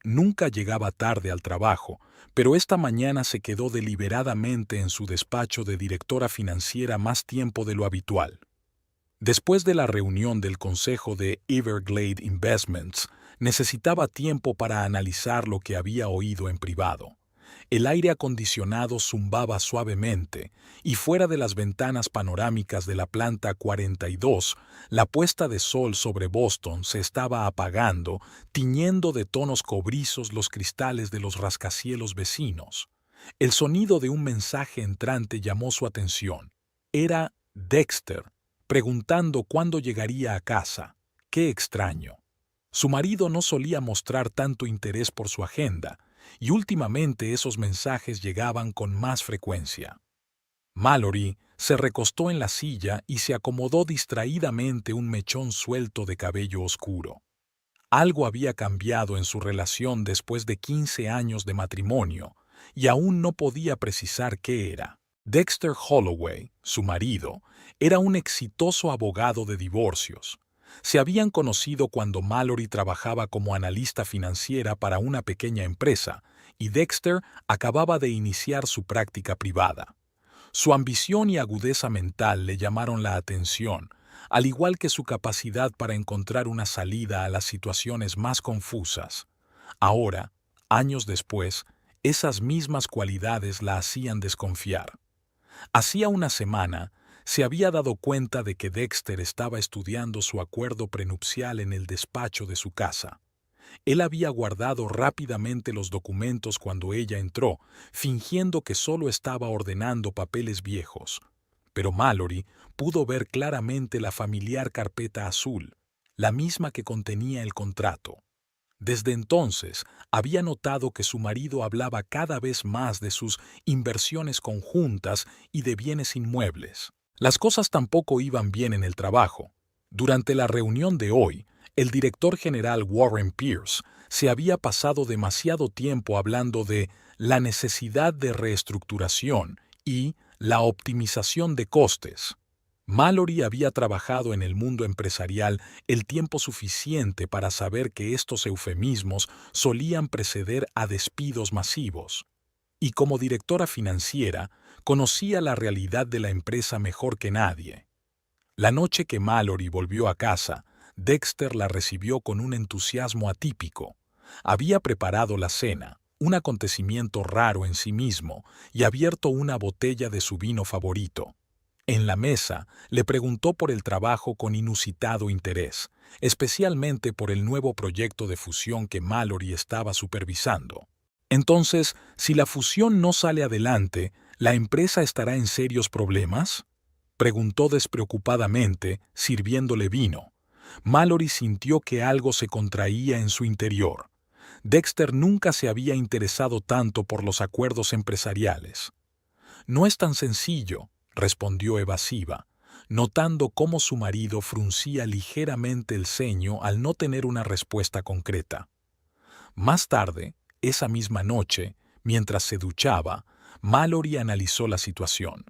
Nunca llegaba tarde al trabajo, pero esta mañana se quedó deliberadamente en su despacho de directora financiera más tiempo de lo habitual. Después de la reunión del consejo de Everglade Investments, necesitaba tiempo para analizar lo que había oído en privado. El aire acondicionado zumbaba suavemente, y fuera de las ventanas panorámicas de la planta 42, la puesta de sol sobre Boston se estaba apagando, tiñendo de tonos cobrizos los cristales de los rascacielos vecinos. El sonido de un mensaje entrante llamó su atención. Era Dexter, preguntando cuándo llegaría a casa. ¡Qué extraño! Su marido no solía mostrar tanto interés por su agenda, y últimamente esos mensajes llegaban con más frecuencia. Mallory se recostó en la silla y se acomodó distraídamente un mechón suelto de cabello oscuro. Algo había cambiado en su relación después de 15 años de matrimonio, y aún no podía precisar qué era. Dexter Holloway, su marido, era un exitoso abogado de divorcios. Se habían conocido cuando Mallory trabajaba como analista financiera para una pequeña empresa, y Dexter acababa de iniciar su práctica privada. Su ambición y agudeza mental le llamaron la atención, al igual que su capacidad para encontrar una salida a las situaciones más confusas. Ahora, años después, esas mismas cualidades la hacían desconfiar. Hacía una semana, se había dado cuenta de que Dexter estaba estudiando su acuerdo prenupcial en el despacho de su casa. Él había guardado rápidamente los documentos cuando ella entró, fingiendo que solo estaba ordenando papeles viejos. Pero Mallory pudo ver claramente la familiar carpeta azul, la misma que contenía el contrato. Desde entonces, había notado que su marido hablaba cada vez más de sus inversiones conjuntas y de bienes inmuebles. Las cosas tampoco iban bien en el trabajo. Durante la reunión de hoy, el director general Warren Pierce se había pasado demasiado tiempo hablando de la necesidad de reestructuración y la optimización de costes. Mallory había trabajado en el mundo empresarial el tiempo suficiente para saber que estos eufemismos solían preceder a despidos masivos. Y como directora financiera, conocía la realidad de la empresa mejor que nadie. La noche que Mallory volvió a casa, Dexter la recibió con un entusiasmo atípico. Había preparado la cena, un acontecimiento raro en sí mismo, y abierto una botella de su vino favorito. En la mesa, le preguntó por el trabajo con inusitado interés, especialmente por el nuevo proyecto de fusión que Mallory estaba supervisando. Entonces, si la fusión no sale adelante, ¿la empresa estará en serios problemas?, preguntó despreocupadamente, sirviéndole vino. Mallory sintió que algo se contraía en su interior. Dexter nunca se había interesado tanto por los acuerdos empresariales. No es tan sencillo, respondió evasiva, notando cómo su marido fruncía ligeramente el ceño al no tener una respuesta concreta. Más tarde, esa misma noche, mientras se duchaba, Mallory analizó la situación.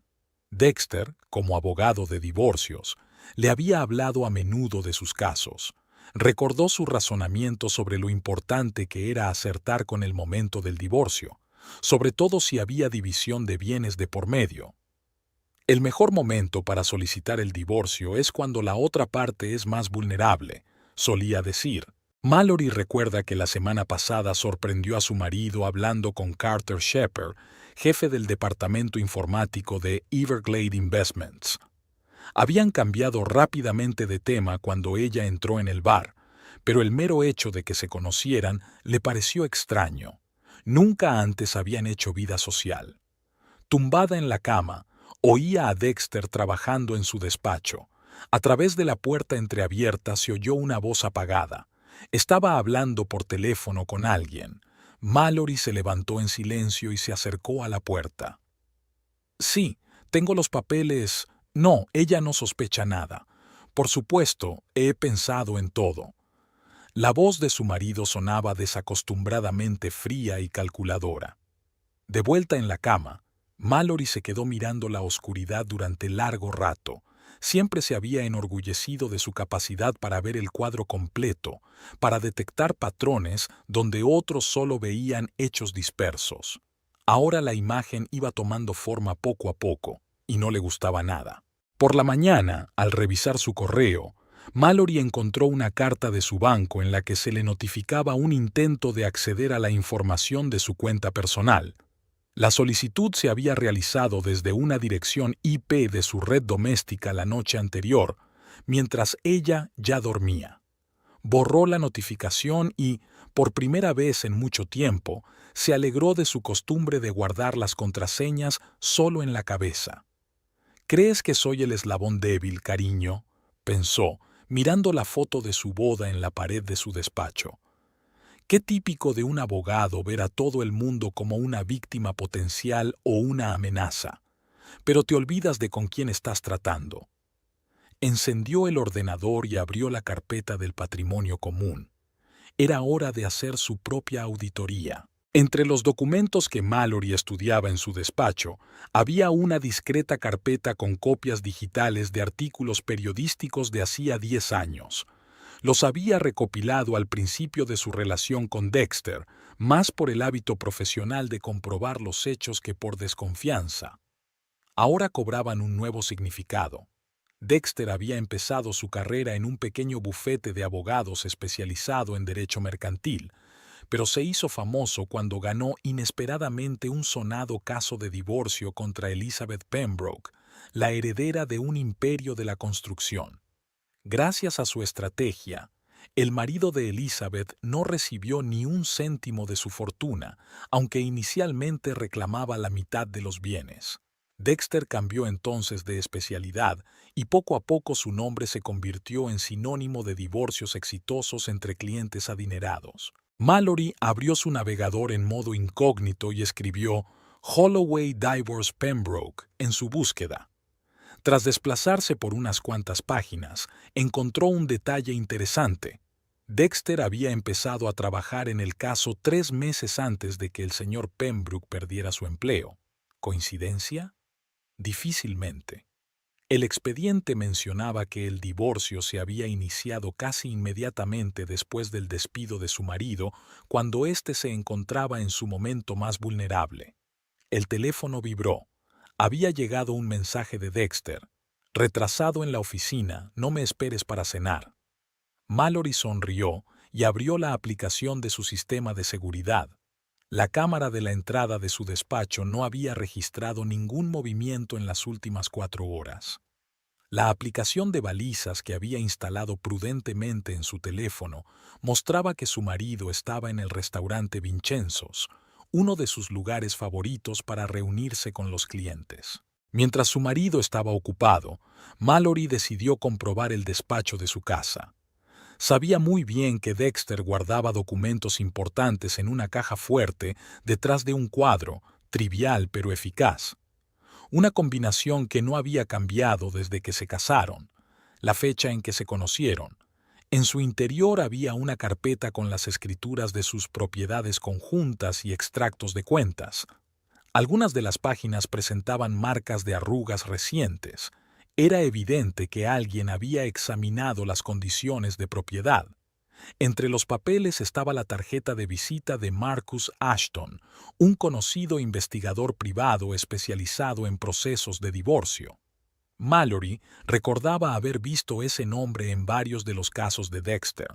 Dexter, como abogado de divorcios, le había hablado a menudo de sus casos. Recordó su razonamiento sobre lo importante que era acertar con el momento del divorcio, sobre todo si había división de bienes de por medio. El mejor momento para solicitar el divorcio es cuando la otra parte es más vulnerable, solía decir. Mallory recuerda que la semana pasada sorprendió a su marido hablando con Carter Shepard, jefe del departamento informático de Everglade Investments. Habían cambiado rápidamente de tema cuando ella entró en el bar, pero el mero hecho de que se conocieran le pareció extraño. Nunca antes habían hecho vida social. Tumbada en la cama, oía a Dexter trabajando en su despacho. A través de la puerta entreabierta se oyó una voz apagada. Estaba hablando por teléfono con alguien. Mallory se levantó en silencio y se acercó a la puerta. «Sí, tengo los papeles». «No, ella no sospecha nada. Por supuesto, he pensado en todo». La voz de su marido sonaba desacostumbradamente fría y calculadora. De vuelta en la cama, Mallory se quedó mirando la oscuridad durante largo rato, Siempre se había enorgullecido de su capacidad para ver el cuadro completo, para detectar patrones donde otros solo veían hechos dispersos. Ahora la imagen iba tomando forma poco a poco, y no le gustaba nada. Por la mañana, al revisar su correo, Mallory encontró una carta de su banco en la que se le notificaba un intento de acceder a la información de su cuenta personal. La solicitud se había realizado desde una dirección IP de su red doméstica la noche anterior, mientras ella ya dormía. Borró la notificación y, por primera vez en mucho tiempo, se alegró de su costumbre de guardar las contraseñas solo en la cabeza. «¿Crees que soy el eslabón débil, cariño?», pensó, mirando la foto de su boda en la pared de su despacho. Qué típico de un abogado ver a todo el mundo como una víctima potencial o una amenaza, pero te olvidas de con quién estás tratando. Encendió el ordenador y abrió la carpeta del patrimonio común. Era hora de hacer su propia auditoría. Entre los documentos que Mallory estudiaba en su despacho, había una discreta carpeta con copias digitales de artículos periodísticos de hacía 10 años. Los había recopilado al principio de su relación con Dexter, más por el hábito profesional de comprobar los hechos que por desconfianza. Ahora cobraban un nuevo significado. Dexter había empezado su carrera en un pequeño bufete de abogados especializado en derecho mercantil, pero se hizo famoso cuando ganó inesperadamente un sonado caso de divorcio contra Elizabeth Pembroke, la heredera de un imperio de la construcción. Gracias a su estrategia, el marido de Elizabeth no recibió ni un céntimo de su fortuna, aunque inicialmente reclamaba la mitad de los bienes. Dexter cambió entonces de especialidad y poco a poco su nombre se convirtió en sinónimo de divorcios exitosos entre clientes adinerados. Mallory abrió su navegador en modo incógnito y escribió Holloway Divorce Pembroke en su búsqueda. Tras desplazarse por unas cuantas páginas, encontró un detalle interesante. Dexter había empezado a trabajar en el caso 3 meses antes de que el señor Pembroke perdiera su empleo. ¿Coincidencia? Difícilmente. El expediente mencionaba que el divorcio se había iniciado casi inmediatamente después del despido de su marido, cuando éste se encontraba en su momento más vulnerable. El teléfono vibró. Había llegado un mensaje de Dexter. «Retrasado en la oficina, no me esperes para cenar». Mallory sonrió y abrió la aplicación de su sistema de seguridad. La cámara de la entrada de su despacho no había registrado ningún movimiento en las últimas 4 horas. La aplicación de balizas que había instalado prudentemente en su teléfono mostraba que su marido estaba en el restaurante Vincenzo's, uno de sus lugares favoritos para reunirse con los clientes. Mientras su marido estaba ocupado, Mallory decidió comprobar el despacho de su casa. Sabía muy bien que Dexter guardaba documentos importantes en una caja fuerte detrás de un cuadro, trivial pero eficaz. Una combinación que no había cambiado desde que se casaron, la fecha en que se conocieron. En su interior había una carpeta con las escrituras de sus propiedades conjuntas y extractos de cuentas. Algunas de las páginas presentaban marcas de arrugas recientes. Era evidente que alguien había examinado las condiciones de propiedad. Entre los papeles estaba la tarjeta de visita de Marcus Ashton, un conocido investigador privado especializado en procesos de divorcio. Mallory recordaba haber visto ese nombre en varios de los casos de Dexter.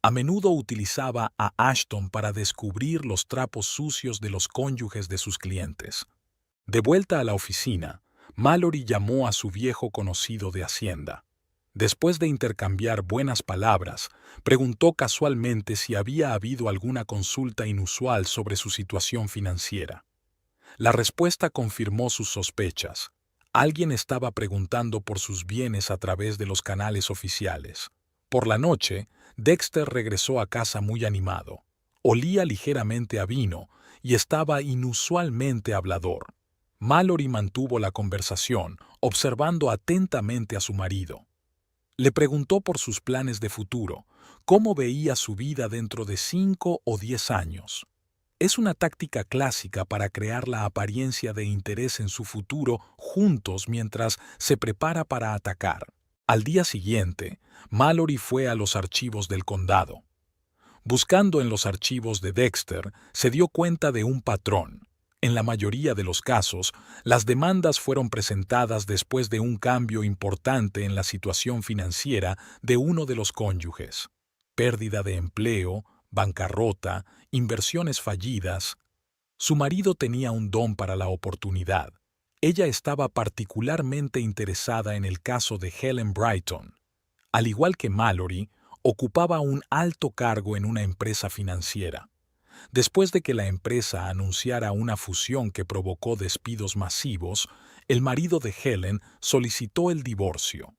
A menudo utilizaba a Ashton para descubrir los trapos sucios de los cónyuges de sus clientes. De vuelta a la oficina, Mallory llamó a su viejo conocido de Hacienda. Después de intercambiar buenas palabras, preguntó casualmente si había habido alguna consulta inusual sobre su situación financiera. La respuesta confirmó sus sospechas. Alguien estaba preguntando por sus bienes a través de los canales oficiales. Por la noche, Dexter regresó a casa muy animado. Olía ligeramente a vino y estaba inusualmente hablador. Mallory mantuvo la conversación, observando atentamente a su marido. Le preguntó por sus planes de futuro, cómo veía su vida dentro de 5 o 10 años. Es una táctica clásica para crear la apariencia de interés en su futuro juntos mientras se prepara para atacar. Al día siguiente, Mallory fue a los archivos del condado. Buscando en los archivos de Dexter, se dio cuenta de un patrón. En la mayoría de los casos, las demandas fueron presentadas después de un cambio importante en la situación financiera de uno de los cónyuges. Pérdida de empleo, bancarrota, inversiones fallidas. Su marido tenía un don para la oportunidad. Ella estaba particularmente interesada en el caso de Helen Brighton. Al igual que Mallory, ocupaba un alto cargo en una empresa financiera. Después de que la empresa anunciara una fusión que provocó despidos masivos, el marido de Helen solicitó el divorcio.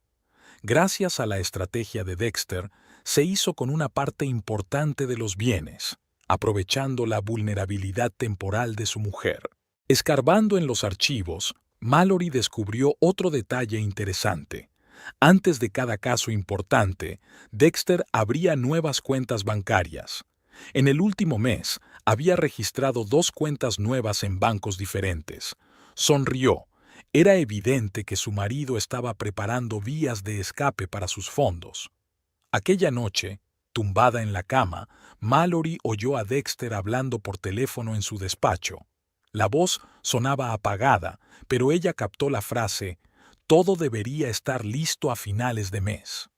Gracias a la estrategia de Dexter, se hizo con una parte importante de los bienes, aprovechando la vulnerabilidad temporal de su mujer. Escarbando en los archivos, Mallory descubrió otro detalle interesante. Antes de cada caso importante, Dexter abría nuevas cuentas bancarias. En el último mes, había registrado 2 cuentas nuevas en bancos diferentes. Sonrió. Era evidente que su marido estaba preparando vías de escape para sus fondos. Aquella noche, tumbada en la cama, Mallory oyó a Dexter hablando por teléfono en su despacho. La voz sonaba apagada, pero ella captó la frase: «Todo debería estar listo a finales de mes».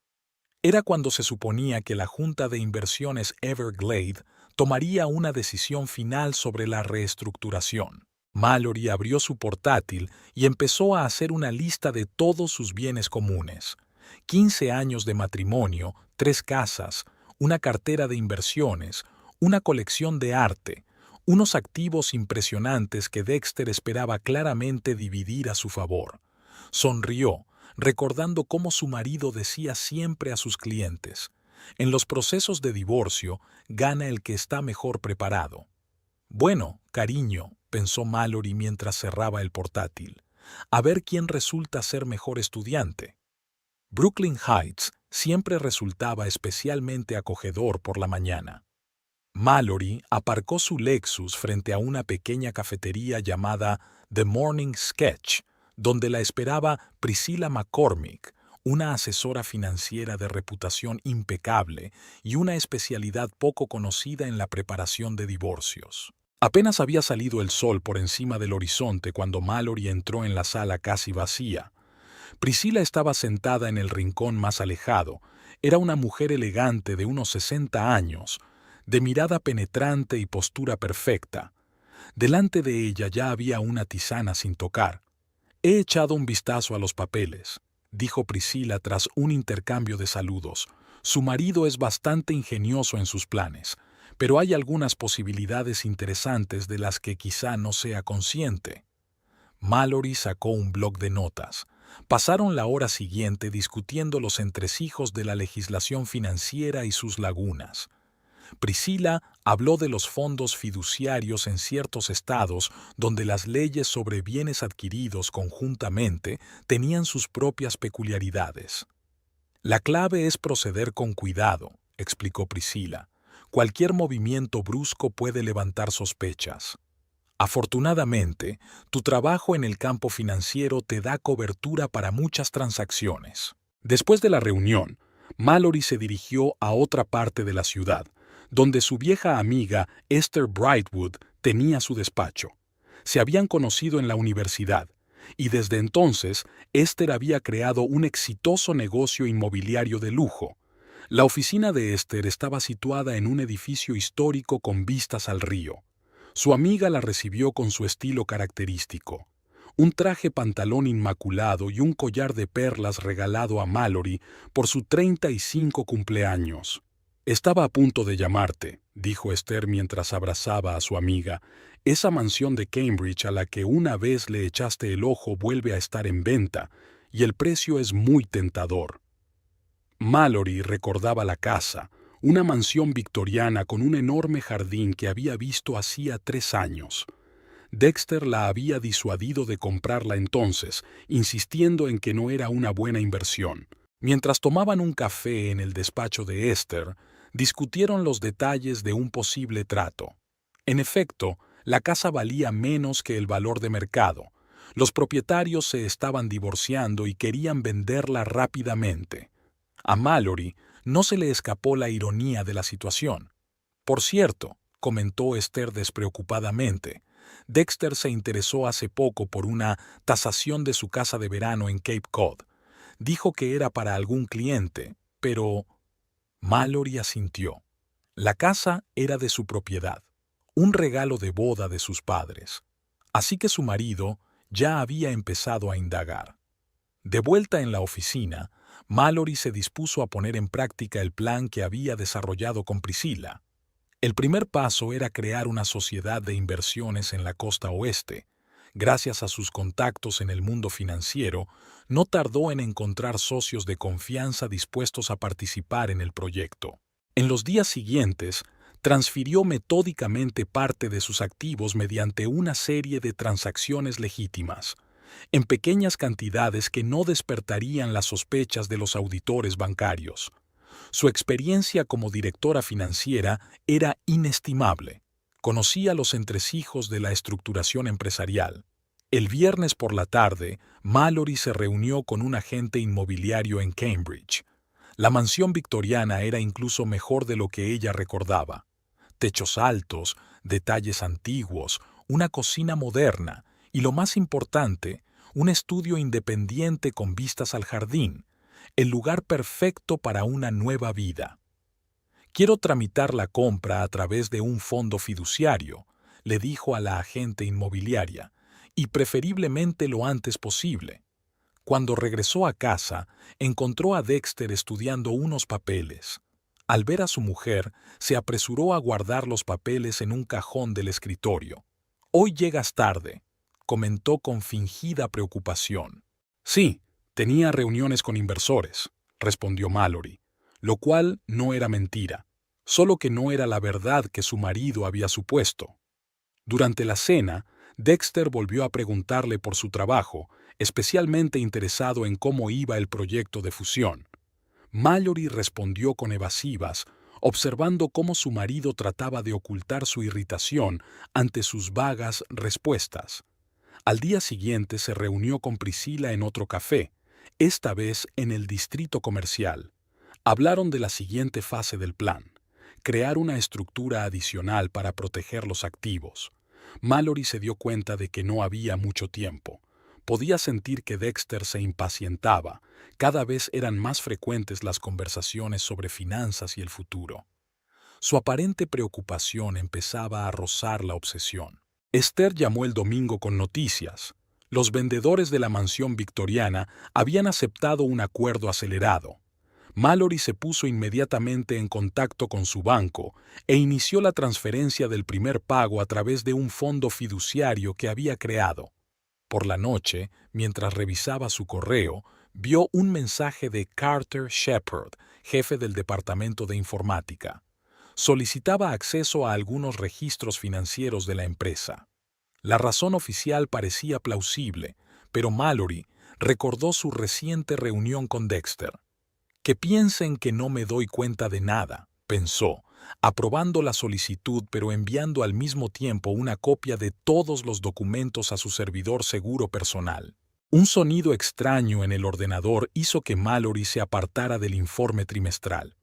Era cuando se suponía que la junta de inversiones Everglade tomaría una decisión final sobre la reestructuración. Mallory abrió su portátil y empezó a hacer una lista de todos sus bienes comunes. 15 años de matrimonio, 3 casas, una cartera de inversiones, una colección de arte, unos activos impresionantes que Dexter esperaba claramente dividir a su favor. Sonrió, recordando cómo su marido decía siempre a sus clientes: «En los procesos de divorcio, gana el que está mejor preparado». «Bueno, cariño», pensó Mallory mientras cerraba el portátil, «a ver quién resulta ser mejor estudiante». Brooklyn Heights siempre resultaba especialmente acogedor por la mañana. Mallory aparcó su Lexus frente a una pequeña cafetería llamada The Morning Sketch, donde la esperaba Priscilla McCormick, una asesora financiera de reputación impecable y una especialidad poco conocida en la preparación de divorcios. Apenas había salido el sol por encima del horizonte cuando Mallory entró en la sala casi vacía. Priscilla estaba sentada en el rincón más alejado. Era una mujer elegante de unos 60 años, de mirada penetrante y postura perfecta. Delante de ella ya había una tisana sin tocar. «He echado un vistazo a los papeles», dijo Priscilla tras un intercambio de saludos. «Su marido es bastante ingenioso en sus planes, pero hay algunas posibilidades interesantes de las que quizá no sea consciente». Mallory sacó un bloc de notas. Pasaron la hora siguiente discutiendo los entresijos de la legislación financiera y sus lagunas. Priscilla habló de los fondos fiduciarios en ciertos estados donde las leyes sobre bienes adquiridos conjuntamente tenían sus propias peculiaridades. «La clave es proceder con cuidado», explicó Priscilla. «Cualquier movimiento brusco puede levantar sospechas. Afortunadamente, tu trabajo en el campo financiero te da cobertura para muchas transacciones». Después de la reunión, Mallory se dirigió a otra parte de la ciudad, donde su vieja amiga Esther Brightwood tenía su despacho. Se habían conocido en la universidad, y desde entonces Esther había creado un exitoso negocio inmobiliario de lujo. La oficina de Esther estaba situada en un edificio histórico con vistas al río. Su amiga la recibió con su estilo característico: un traje pantalón inmaculado y un collar de perlas regalado a Mallory por su 35 cumpleaños. «Estaba a punto de llamarte», dijo Esther mientras abrazaba a su amiga. «Esa mansión de Cambridge a la que una vez le echaste el ojo vuelve a estar en venta, y el precio es muy tentador». Mallory recordaba la casa, una mansión victoriana con un enorme jardín que había visto hacía 3 años. Dexter la había disuadido de comprarla entonces, insistiendo en que no era una buena inversión. Mientras tomaban un café en el despacho de Esther, discutieron los detalles de un posible trato. En efecto, la casa valía menos que el valor de mercado. Los propietarios se estaban divorciando y querían venderla rápidamente. A Mallory no se le escapó la ironía de la situación. Por cierto, comentó Esther despreocupadamente, Dexter se interesó hace poco por una tasación de su casa de verano en Cape Cod. Dijo que era para algún cliente, pero... Mallory asintió. La casa era de su propiedad, un regalo de boda de sus padres. Así que su marido ya había empezado a indagar. De vuelta en la oficina, Mallory se dispuso a poner en práctica el plan que había desarrollado con Priscilla. El primer paso era crear una sociedad de inversiones en la costa oeste. Gracias a sus contactos en el mundo financiero, no tardó en encontrar socios de confianza dispuestos a participar en el proyecto. En los días siguientes, transfirió metódicamente parte de sus activos mediante una serie de transacciones legítimas, en pequeñas cantidades que no despertarían las sospechas de los auditores bancarios. Su experiencia como directora financiera era inestimable. Conocía los entresijos de la estructuración empresarial. El viernes por la tarde, Mallory se reunió con un agente inmobiliario en Cambridge. La mansión victoriana era incluso mejor de lo que ella recordaba. Techos altos, detalles antiguos, una cocina moderna y, lo más importante, un estudio independiente con vistas al jardín, el lugar perfecto para una nueva vida. «Quiero tramitar la compra a través de un fondo fiduciario», le dijo a la agente inmobiliaria, «y preferiblemente lo antes posible». Cuando regresó a casa, encontró a Dexter estudiando unos papeles. Al ver a su mujer, se apresuró a guardar los papeles en un cajón del escritorio. «Hoy llegas tarde», comentó con fingida preocupación. «Sí, tenía reuniones con inversores», respondió Mallory, lo cual no era mentira, solo que no era la verdad que su marido había supuesto. Durante la cena, Dexter volvió a preguntarle por su trabajo, especialmente interesado en cómo iba el proyecto de fusión. Mallory respondió con evasivas, observando cómo su marido trataba de ocultar su irritación ante sus vagas respuestas. Al día siguiente se reunió con Priscilla en otro café, esta vez en el distrito comercial. Hablaron de la siguiente fase del plan: crear una estructura adicional para proteger los activos. Mallory se dio cuenta de que no había mucho tiempo. Podía sentir que Dexter se impacientaba. Cada vez eran más frecuentes las conversaciones sobre finanzas y el futuro. Su aparente preocupación empezaba a rozar la obsesión. Esther llamó el domingo con noticias. Los vendedores de la mansión victoriana habían aceptado un acuerdo acelerado. Mallory se puso inmediatamente en contacto con su banco e inició la transferencia del primer pago a través de un fondo fiduciario que había creado. Por la noche, mientras revisaba su correo, vio un mensaje de Carter Shepard, jefe del departamento de informática. Solicitaba acceso a algunos registros financieros de la empresa. La razón oficial parecía plausible, pero Mallory recordó su reciente reunión con Dexter. «Que piensen que no me doy cuenta de nada», pensó, aprobando la solicitud pero enviando al mismo tiempo una copia de todos los documentos a su servidor seguro personal. Un sonido extraño en el ordenador hizo que Mallory se apartara del informe trimestral.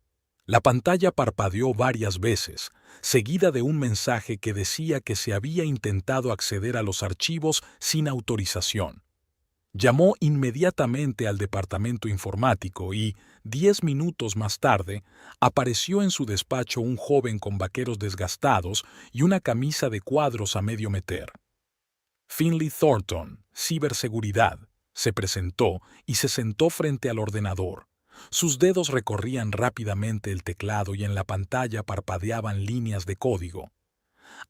La pantalla parpadeó varias veces, seguida de un mensaje que decía que se había intentado acceder a los archivos sin autorización. Llamó inmediatamente al departamento informático y, 10 minutos más tarde, apareció en su despacho un joven con vaqueros desgastados y una camisa de cuadros a medio meter. «Finley Thornton, ciberseguridad», se presentó y se sentó frente al ordenador. Sus dedos recorrían rápidamente el teclado y en la pantalla parpadeaban líneas de código.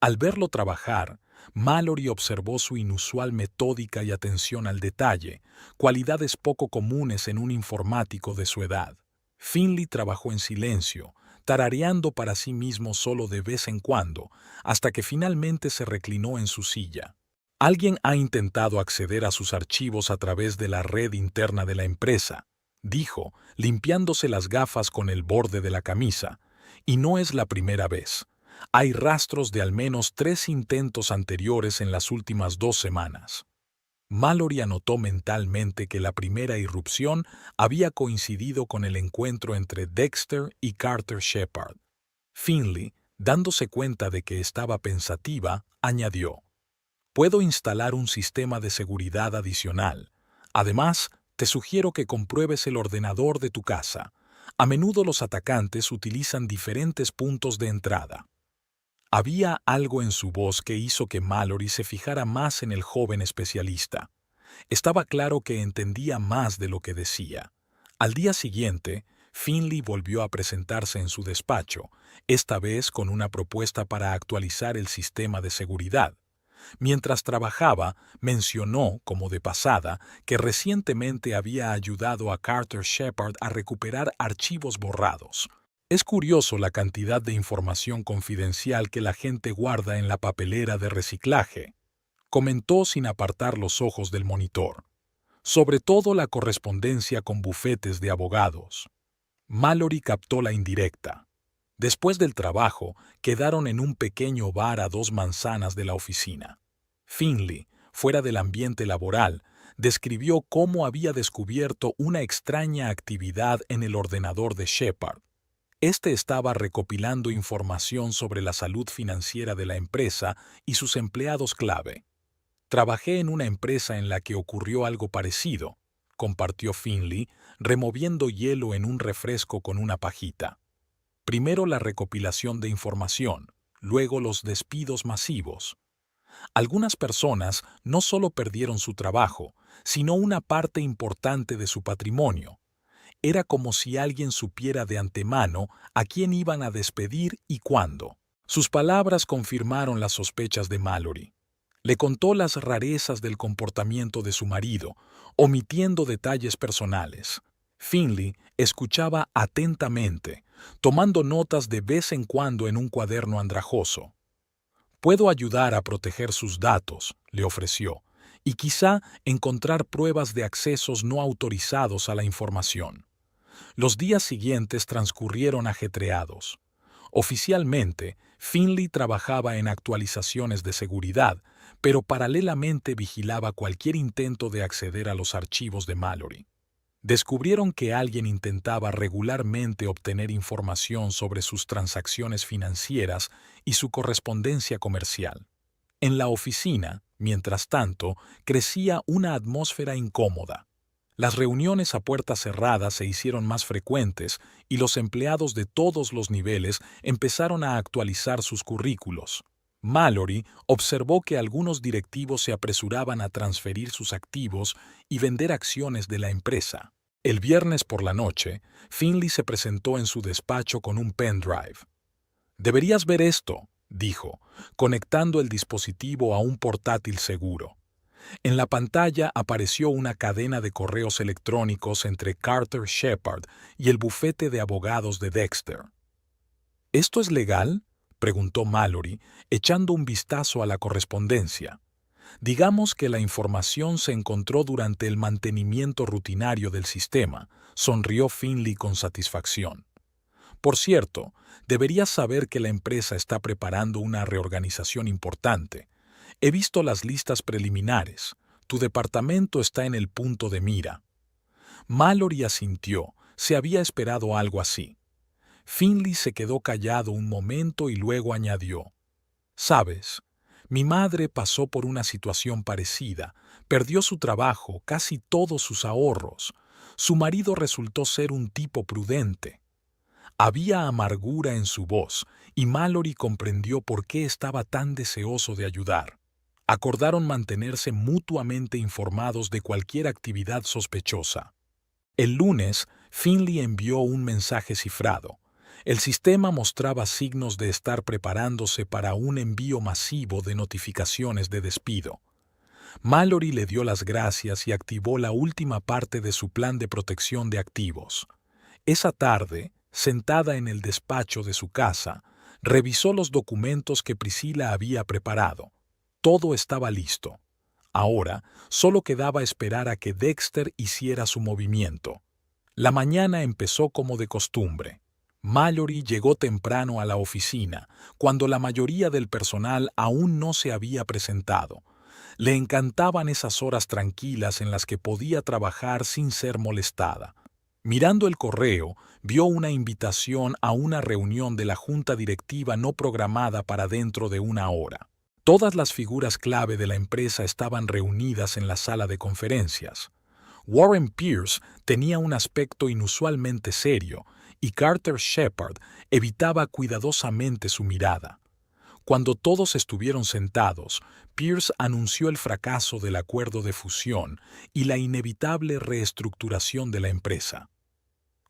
Al verlo trabajar, Mallory observó su inusual metódica y atención al detalle, cualidades poco comunes en un informático de su edad. Finley trabajó en silencio, tarareando para sí mismo solo de vez en cuando, hasta que finalmente se reclinó en su silla. «Alguien ha intentado acceder a sus archivos a través de la red interna de la empresa», dijo, limpiándose las gafas con el borde de la camisa, «y no es la primera vez. Hay rastros de al menos 3 intentos anteriores en las últimas 2 semanas. Mallory anotó mentalmente que la primera irrupción había coincidido con el encuentro entre Dexter y Carter Shepard. Finley, dándose cuenta de que estaba pensativa, añadió: «Puedo instalar un sistema de seguridad adicional. Además, te sugiero que compruebes el ordenador de tu casa. A menudo los atacantes utilizan diferentes puntos de entrada». Había algo en su voz que hizo que Mallory se fijara más en el joven especialista. Estaba claro que entendía más de lo que decía. Al día siguiente, Finley volvió a presentarse en su despacho, esta vez con una propuesta para actualizar el sistema de seguridad. Mientras trabajaba, mencionó, como de pasada, que recientemente había ayudado a Carter Shepard a recuperar archivos borrados. «Es curioso la cantidad de información confidencial que la gente guarda en la papelera de reciclaje», comentó sin apartar los ojos del monitor. «Sobre todo la correspondencia con bufetes de abogados». Mallory captó la indirecta. Después del trabajo, quedaron en un pequeño bar a 2 manzanas de la oficina. Finley, fuera del ambiente laboral, describió cómo había descubierto una extraña actividad en el ordenador de Shepard. Este estaba recopilando información sobre la salud financiera de la empresa y sus empleados clave. «Trabajé en una empresa en la que ocurrió algo parecido», compartió Finley, removiendo hielo en un refresco con una pajita. «Primero la recopilación de información, luego los despidos masivos. Algunas personas no solo perdieron su trabajo, sino una parte importante de su patrimonio. Era como si alguien supiera de antemano a quién iban a despedir y cuándo». Sus palabras confirmaron las sospechas de Mallory. Le contó las rarezas del comportamiento de su marido, omitiendo detalles personales. Finley escuchaba atentamente, tomando notas de vez en cuando en un cuaderno andrajoso. «Puedo ayudar a proteger sus datos», le ofreció, «y quizá encontrar pruebas de accesos no autorizados a la información». Los días siguientes transcurrieron ajetreados. Oficialmente, Finley trabajaba en actualizaciones de seguridad, pero paralelamente vigilaba cualquier intento de acceder a los archivos de Mallory. Descubrieron que alguien intentaba regularmente obtener información sobre sus transacciones financieras y su correspondencia comercial. En la oficina, mientras tanto, crecía una atmósfera incómoda. Las reuniones a puertas cerradas se hicieron más frecuentes y los empleados de todos los niveles empezaron a actualizar sus currículos. Mallory observó que algunos directivos se apresuraban a transferir sus activos y vender acciones de la empresa. El viernes por la noche, Finley se presentó en su despacho con un pendrive. «Deberías ver esto», dijo, conectando el dispositivo a un portátil seguro. En la pantalla apareció una cadena de correos electrónicos entre Carter Shepard y el bufete de abogados de Dexter. «¿Esto es legal?», preguntó Mallory, echando un vistazo a la correspondencia. «Digamos que la información se encontró durante el mantenimiento rutinario del sistema», sonrió Finley con satisfacción. «Por cierto, deberías saber que la empresa está preparando una reorganización importante. He visto las listas preliminares. Tu departamento está en el punto de mira». Mallory asintió. Se había esperado algo así. Finley se quedó callado un momento y luego añadió: «Sabes, mi madre pasó por una situación parecida. Perdió su trabajo, casi todos sus ahorros. Su marido resultó ser un tipo prudente». Había amargura en su voz, y Mallory comprendió por qué estaba tan deseoso de ayudar. Acordaron mantenerse mutuamente informados de cualquier actividad sospechosa. El lunes, Finley envió un mensaje cifrado. El sistema mostraba signos de estar preparándose para un envío masivo de notificaciones de despido. Mallory le dio las gracias y activó la última parte de su plan de protección de activos. Esa tarde, sentada en el despacho de su casa, revisó los documentos que Priscilla había preparado. Todo estaba listo. Ahora solo quedaba esperar a que Dexter hiciera su movimiento. La mañana empezó como de costumbre. Mallory llegó temprano a la oficina, cuando la mayoría del personal aún no se había presentado. Le encantaban esas horas tranquilas en las que podía trabajar sin ser molestada. Mirando el correo, vio una invitación a una reunión de la junta directiva no programada para dentro de una hora. Todas las figuras clave de la empresa estaban reunidas en la sala de conferencias. Warren Pierce tenía un aspecto inusualmente serio y Carter Shepard evitaba cuidadosamente su mirada. Cuando todos estuvieron sentados, Pierce anunció el fracaso del acuerdo de fusión y la inevitable reestructuración de la empresa.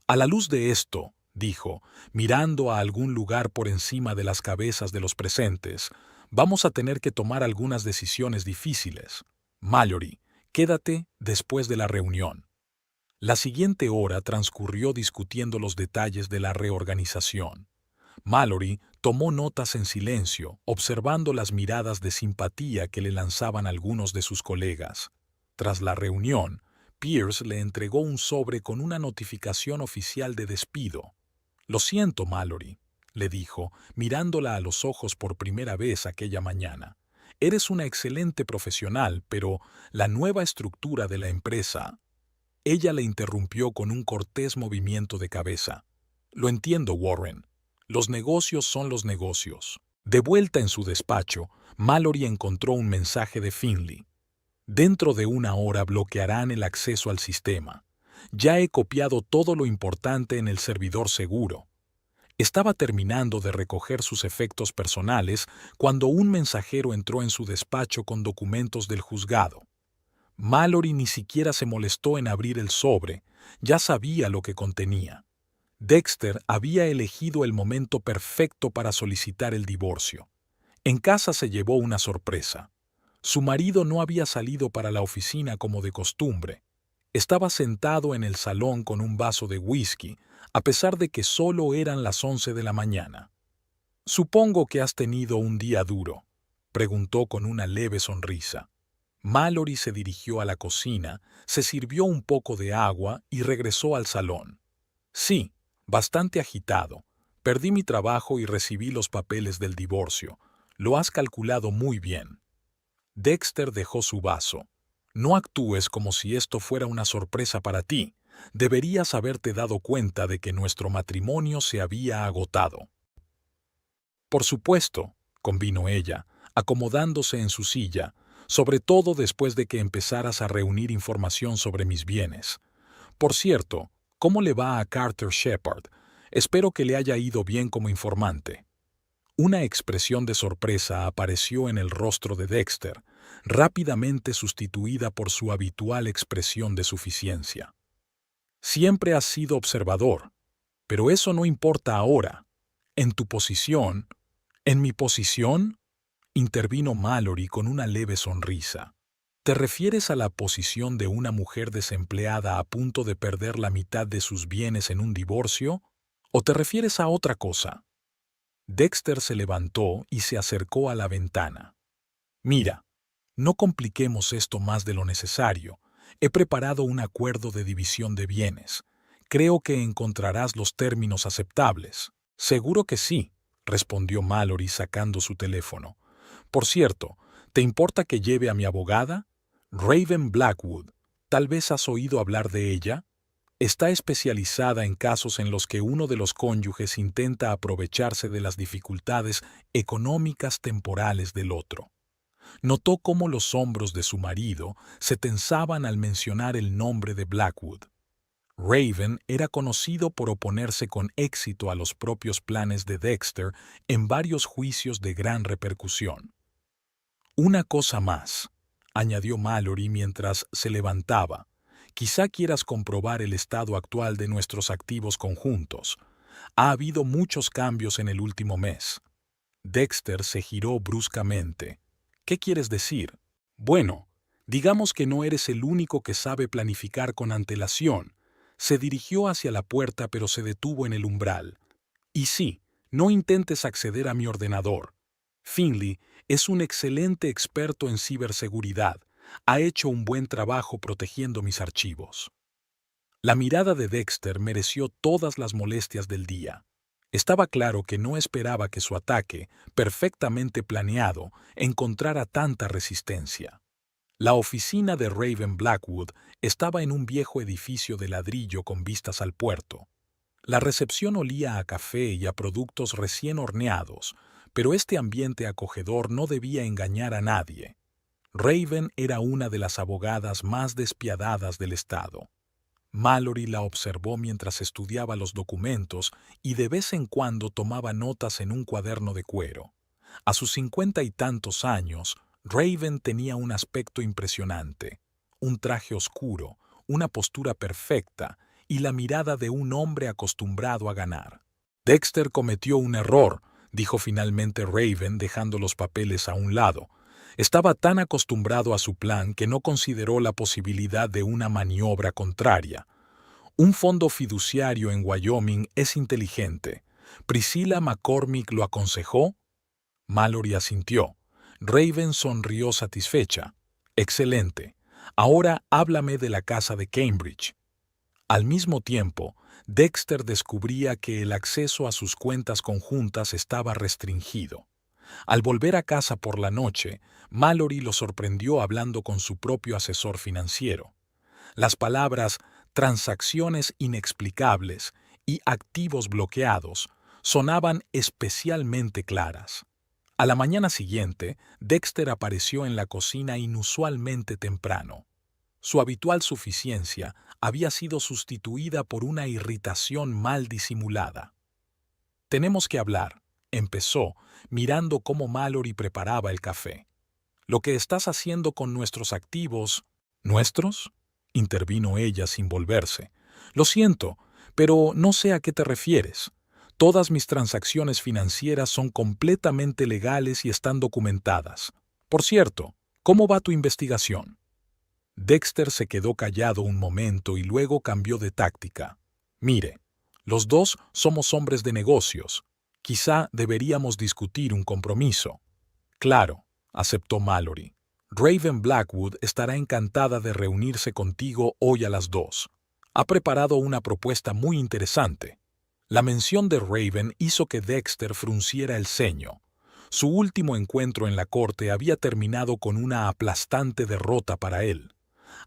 A la luz de esto, dijo, mirando a algún lugar por encima de las cabezas de los presentes, vamos a tener que tomar algunas decisiones difíciles. Mallory, quédate después de la reunión. La siguiente hora transcurrió discutiendo los detalles de la reorganización. Mallory tomó notas en silencio, observando las miradas de simpatía que le lanzaban algunos de sus colegas. Tras la reunión, Pierce le entregó un sobre con una notificación oficial de despido. «Lo siento, Mallory», le dijo, mirándola a los ojos por primera vez aquella mañana. «Eres una excelente profesional, pero la nueva estructura de la empresa...» Ella le interrumpió con un cortés movimiento de cabeza. «Lo entiendo, Warren. Los negocios son los negocios». De vuelta en su despacho, Mallory encontró un mensaje de Finley. «Dentro de una hora bloquearán el acceso al sistema. Ya he copiado todo lo importante en el servidor seguro». Estaba terminando de recoger sus efectos personales cuando un mensajero entró en su despacho con documentos del juzgado. Mallory ni siquiera se molestó en abrir el sobre, ya sabía lo que contenía. Dexter había elegido el momento perfecto para solicitar el divorcio. En casa se llevó una sorpresa. Su marido no había salido para la oficina como de costumbre. Estaba sentado en el salón con un vaso de whisky, a pesar de que solo eran las 11 de la mañana. «Supongo que has tenido un día duro», preguntó con una leve sonrisa. Mallory se dirigió a la cocina, se sirvió un poco de agua y regresó al salón. «Sí, bastante agitado. Perdí mi trabajo y recibí los papeles del divorcio. Lo has calculado muy bien». Dexter dejó su vaso. «No actúes como si esto fuera una sorpresa para ti. Deberías haberte dado cuenta de que nuestro matrimonio se había agotado». «Por supuesto», convino ella, acomodándose en su silla, «sobre todo después de que empezaras a reunir información sobre mis bienes. Por cierto, ¿cómo le va a Carter Shepard? Espero que le haya ido bien como informante». Una expresión de sorpresa apareció en el rostro de Dexter, rápidamente sustituida por su habitual expresión de suficiencia. «Siempre has sido observador, pero eso no importa ahora. En tu posición...» «¿En mi posición?», intervino Mallory con una leve sonrisa. «¿Te refieres a la posición de una mujer desempleada a punto de perder la mitad de sus bienes en un divorcio? ¿O te refieres a otra cosa?». Dexter se levantó y se acercó a la ventana. «Mira, no compliquemos esto más de lo necesario. He preparado un acuerdo de división de bienes. Creo que encontrarás los términos aceptables». «Seguro que sí», respondió Mallory sacando su teléfono. «Por cierto, ¿te importa que lleve a mi abogada? Raven Blackwood. ¿Tal vez has oído hablar de ella? Está especializada en casos en los que uno de los cónyuges intenta aprovecharse de las dificultades económicas temporales del otro». Notó cómo los hombros de su marido se tensaban al mencionar el nombre de Blackwood. Raven era conocido por oponerse con éxito a los propios planes de Dexter en varios juicios de gran repercusión. «Una cosa más», añadió Mallory mientras se levantaba. «Quizá quieras comprobar el estado actual de nuestros activos conjuntos. Ha habido muchos cambios en el último mes». Dexter se giró bruscamente. «¿Qué quieres decir?». «Bueno, digamos que no eres el único que sabe planificar con antelación». Se dirigió hacia la puerta pero se detuvo en el umbral. «Y sí, no intentes acceder a mi ordenador. Finley es un excelente experto en ciberseguridad. Ha hecho un buen trabajo protegiendo mis archivos». La mirada de Dexter mereció todas las molestias del día. Estaba claro que no esperaba que su ataque, perfectamente planeado, encontrara tanta resistencia. La oficina de Raven Blackwood estaba en un viejo edificio de ladrillo con vistas al puerto. La recepción olía a café y a productos recién horneados, pero este ambiente acogedor no debía engañar a nadie. Raven era una de las abogadas más despiadadas del estado. Mallory la observó mientras estudiaba los documentos y de vez en cuando tomaba notas en un cuaderno de cuero. A sus 50 y tantos años, Raven tenía un aspecto impresionante, un traje oscuro, una postura perfecta y la mirada de un hombre acostumbrado a ganar. Dexter cometió un error, dijo finalmente Raven dejando los papeles a un lado. Estaba tan acostumbrado a su plan que no consideró la posibilidad de una maniobra contraria. Un fondo fiduciario en Wyoming es inteligente. ¿Priscilla McCormick lo aconsejó? Mallory asintió. Raven sonrió satisfecha. Excelente. Ahora háblame de la casa de Cambridge. Al mismo tiempo, Dexter descubría que el acceso a sus cuentas conjuntas estaba restringido. Al volver a casa por la noche, Mallory lo sorprendió hablando con su propio asesor financiero. Las palabras transacciones inexplicables y activos bloqueados sonaban especialmente claras. A la mañana siguiente, Dexter apareció en la cocina inusualmente temprano. Su habitual suficiencia había sido sustituida por una irritación mal disimulada. «Tenemos que hablar», empezó, mirando cómo Mallory preparaba el café. «Lo que estás haciendo con nuestros activos». «¿Nuestros?», intervino ella sin volverse. «Lo siento, pero no sé a qué te refieres. Todas mis transacciones financieras son completamente legales y están documentadas. Por cierto, ¿cómo va tu investigación?». Dexter se quedó callado un momento y luego cambió de táctica. «Mire, los dos somos hombres de negocios. Quizá deberíamos discutir un compromiso». «Claro», aceptó Mallory. «Raven Blackwood estará encantada de reunirse contigo hoy a las 2. Ha preparado una propuesta muy interesante». La mención de Raven hizo que Dexter frunciera el ceño. Su último encuentro en la corte había terminado con una aplastante derrota para él.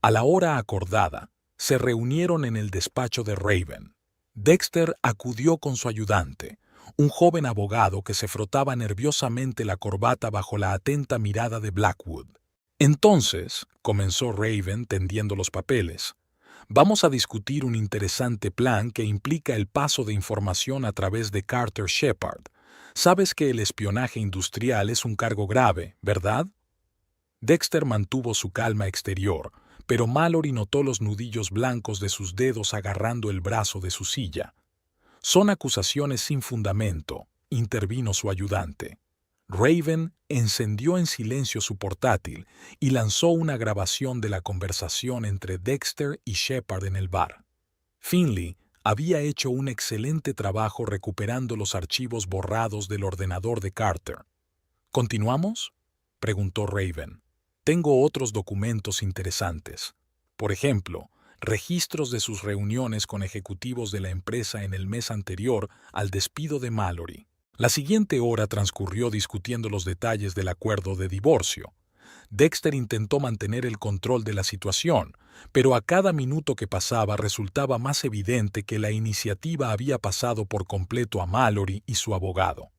A la hora acordada, se reunieron en el despacho de Raven. Dexter acudió con su ayudante, un joven abogado que se frotaba nerviosamente la corbata bajo la atenta mirada de Blackwood. «Entonces», comenzó Raven tendiendo los papeles, «vamos a discutir un interesante plan que implica el paso de información a través de Carter Shepard. Sabes que el espionaje industrial es un cargo grave, ¿verdad?». Dexter mantuvo su calma exterior, pero Mallory notó los nudillos blancos de sus dedos agarrando el brazo de su silla. «Son acusaciones sin fundamento», intervino su ayudante. Raven encendió en silencio su portátil y lanzó una grabación de la conversación entre Dexter y Shepard en el bar. Finley había hecho un excelente trabajo recuperando los archivos borrados del ordenador de Carter. «¿Continuamos?», preguntó Raven. «Tengo otros documentos interesantes. Por ejemplo, registros de sus reuniones con ejecutivos de la empresa en el mes anterior al despido de Mallory». La siguiente hora transcurrió discutiendo los detalles del acuerdo de divorcio. Dexter intentó mantener el control de la situación, pero a cada minuto que pasaba resultaba más evidente que la iniciativa había pasado por completo a Mallory y su abogado.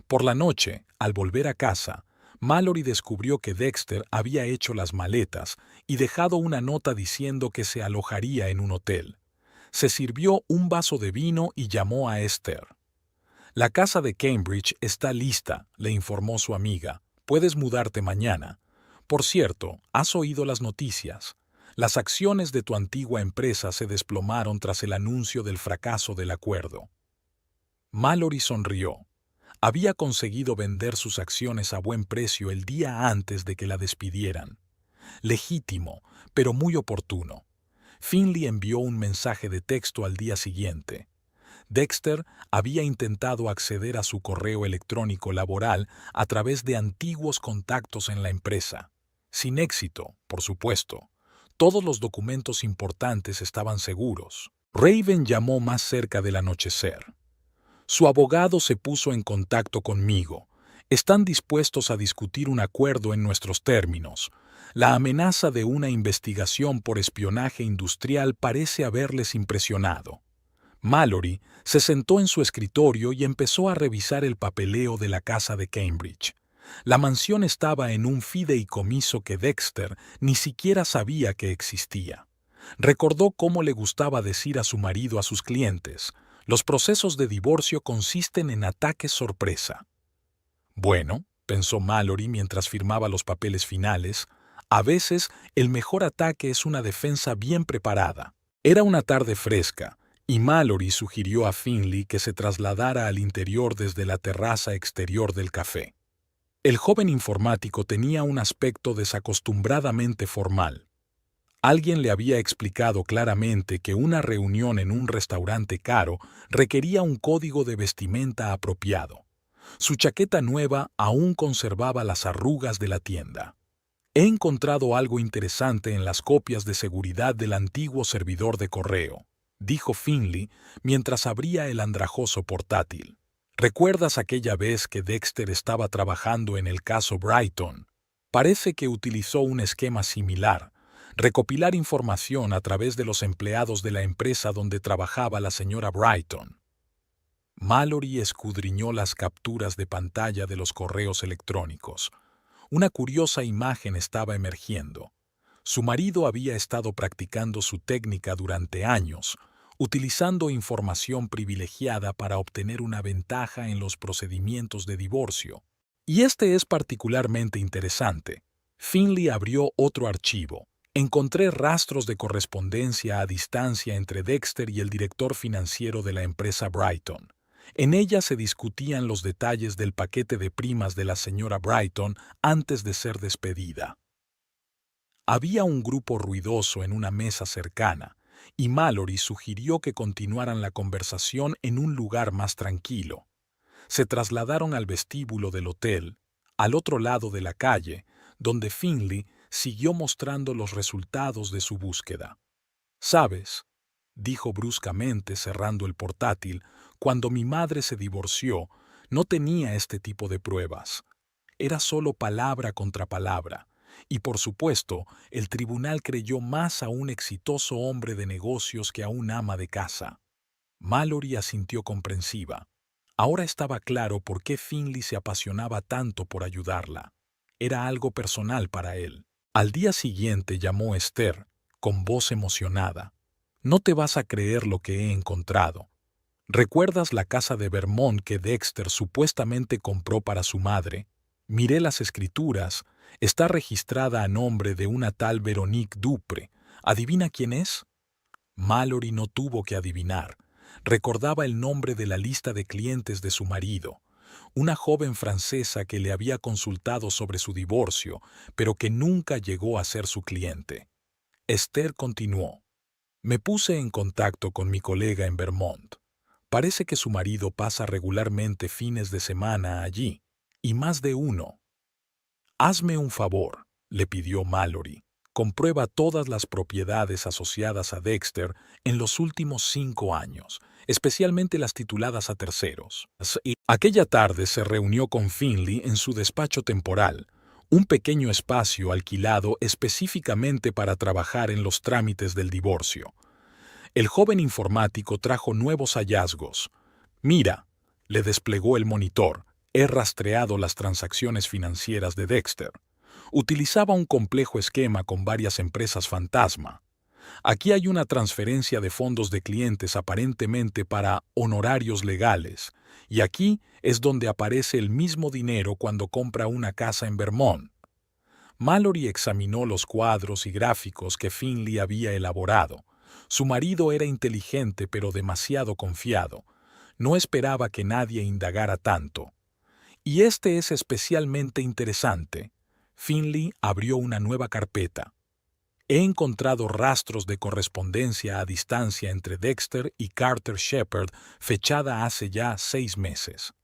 Por la noche, al volver a casa, Mallory descubrió que Dexter había hecho las maletas y dejado una nota diciendo que se alojaría en un hotel. Se sirvió un vaso de vino y llamó a Esther. «La casa de Cambridge está lista», le informó su amiga. «Puedes mudarte mañana. Por cierto, ¿has oído las noticias? Las acciones de tu antigua empresa se desplomaron tras el anuncio del fracaso del acuerdo». Mallory sonrió. Había conseguido vender sus acciones a buen precio el día antes de que la despidieran. Legítimo, pero muy oportuno. Finley envió un mensaje de texto al día siguiente. Dexter había intentado acceder a su correo electrónico laboral a través de antiguos contactos en la empresa. Sin éxito, por supuesto. Todos los documentos importantes estaban seguros. Raven llamó más cerca del anochecer. Su abogado se puso en contacto conmigo. Están dispuestos a discutir un acuerdo en nuestros términos. La amenaza de una investigación por espionaje industrial parece haberles impresionado. Mallory se sentó en su escritorio y empezó a revisar el papeleo de la casa de Cambridge. La mansión estaba en un fideicomiso que Dexter ni siquiera sabía que existía. Recordó cómo le gustaba decir a su marido a sus clientes: los procesos de divorcio consisten en ataques sorpresa. Bueno, pensó Mallory mientras firmaba los papeles finales, a veces el mejor ataque es una defensa bien preparada. Era una tarde fresca, y Mallory sugirió a Finley que se trasladara al interior desde la terraza exterior del café. El joven informático tenía un aspecto desacostumbradamente formal. Alguien le había explicado claramente que una reunión en un restaurante caro requería un código de vestimenta apropiado. Su chaqueta nueva aún conservaba las arrugas de la tienda. He encontrado algo interesante en las copias de seguridad del antiguo servidor de correo, dijo Finley mientras abría el andrajoso portátil. ¿Recuerdas aquella vez que Dexter estaba trabajando en el caso Brighton? Parece que utilizó un esquema similar: recopilar información a través de los empleados de la empresa donde trabajaba la señora Brighton. Mallory escudriñó las capturas de pantalla de los correos electrónicos. Una curiosa imagen estaba emergiendo. Su marido había estado practicando su técnica durante años, utilizando información privilegiada para obtener una ventaja en los procedimientos de divorcio. Y este es particularmente interesante. Finley abrió otro archivo. Encontré rastros de correspondencia a distancia entre Dexter y el director financiero de la empresa Brighton. En ella se discutían los detalles del paquete de primas de la señora Brighton antes de ser despedida. Había un grupo ruidoso en una mesa cercana, y Mallory sugirió que continuaran la conversación en un lugar más tranquilo. Se trasladaron al vestíbulo del hotel, al otro lado de la calle, donde Finley siguió mostrando los resultados de su búsqueda. «¿Sabes?», dijo bruscamente cerrando el portátil, «cuando mi madre se divorció, no tenía este tipo de pruebas. Era solo palabra contra palabra. Y por supuesto, el tribunal creyó más a un exitoso hombre de negocios que a un ama de casa». Mallory asintió comprensiva. Ahora estaba claro por qué Finley se apasionaba tanto por ayudarla. Era algo personal para él. Al día siguiente llamó Esther, con voz emocionada. «No te vas a creer lo que he encontrado. ¿Recuerdas la casa de Vermont que Dexter supuestamente compró para su madre? Miré las escrituras. Está registrada a nombre de una tal Veronique Dupre. ¿Adivina quién es?». Mallory no tuvo que adivinar. Recordaba el nombre de la lista de clientes de su marido. Una joven francesa que le había consultado sobre su divorcio, pero que nunca llegó a ser su cliente. Esther continuó. «Me puse en contacto con mi colega en Vermont. Parece que su marido pasa regularmente fines de semana allí, y más de uno». «Hazme un favor», le pidió Mallory. «Comprueba todas las propiedades asociadas a Dexter en los últimos 5 años, especialmente las tituladas a terceros». Aquella tarde se reunió con Finley en su despacho temporal, un pequeño espacio alquilado específicamente para trabajar en los trámites del divorcio. El joven informático trajo nuevos hallazgos. «Mira», le desplegó el monitor, «he rastreado las transacciones financieras de Dexter. Utilizaba un complejo esquema con varias empresas fantasma. Aquí hay una transferencia de fondos de clientes aparentemente para honorarios legales, y aquí es donde aparece el mismo dinero cuando compra una casa en Vermont». Mallory examinó los cuadros y gráficos que Finley había elaborado. Su marido era inteligente pero demasiado confiado. No esperaba que nadie indagara tanto. «Y este es especialmente interesante». Finley abrió una nueva carpeta. «He encontrado rastros de correspondencia a distancia entre Dexter y Carter Shepard fechada hace ya 6 meses.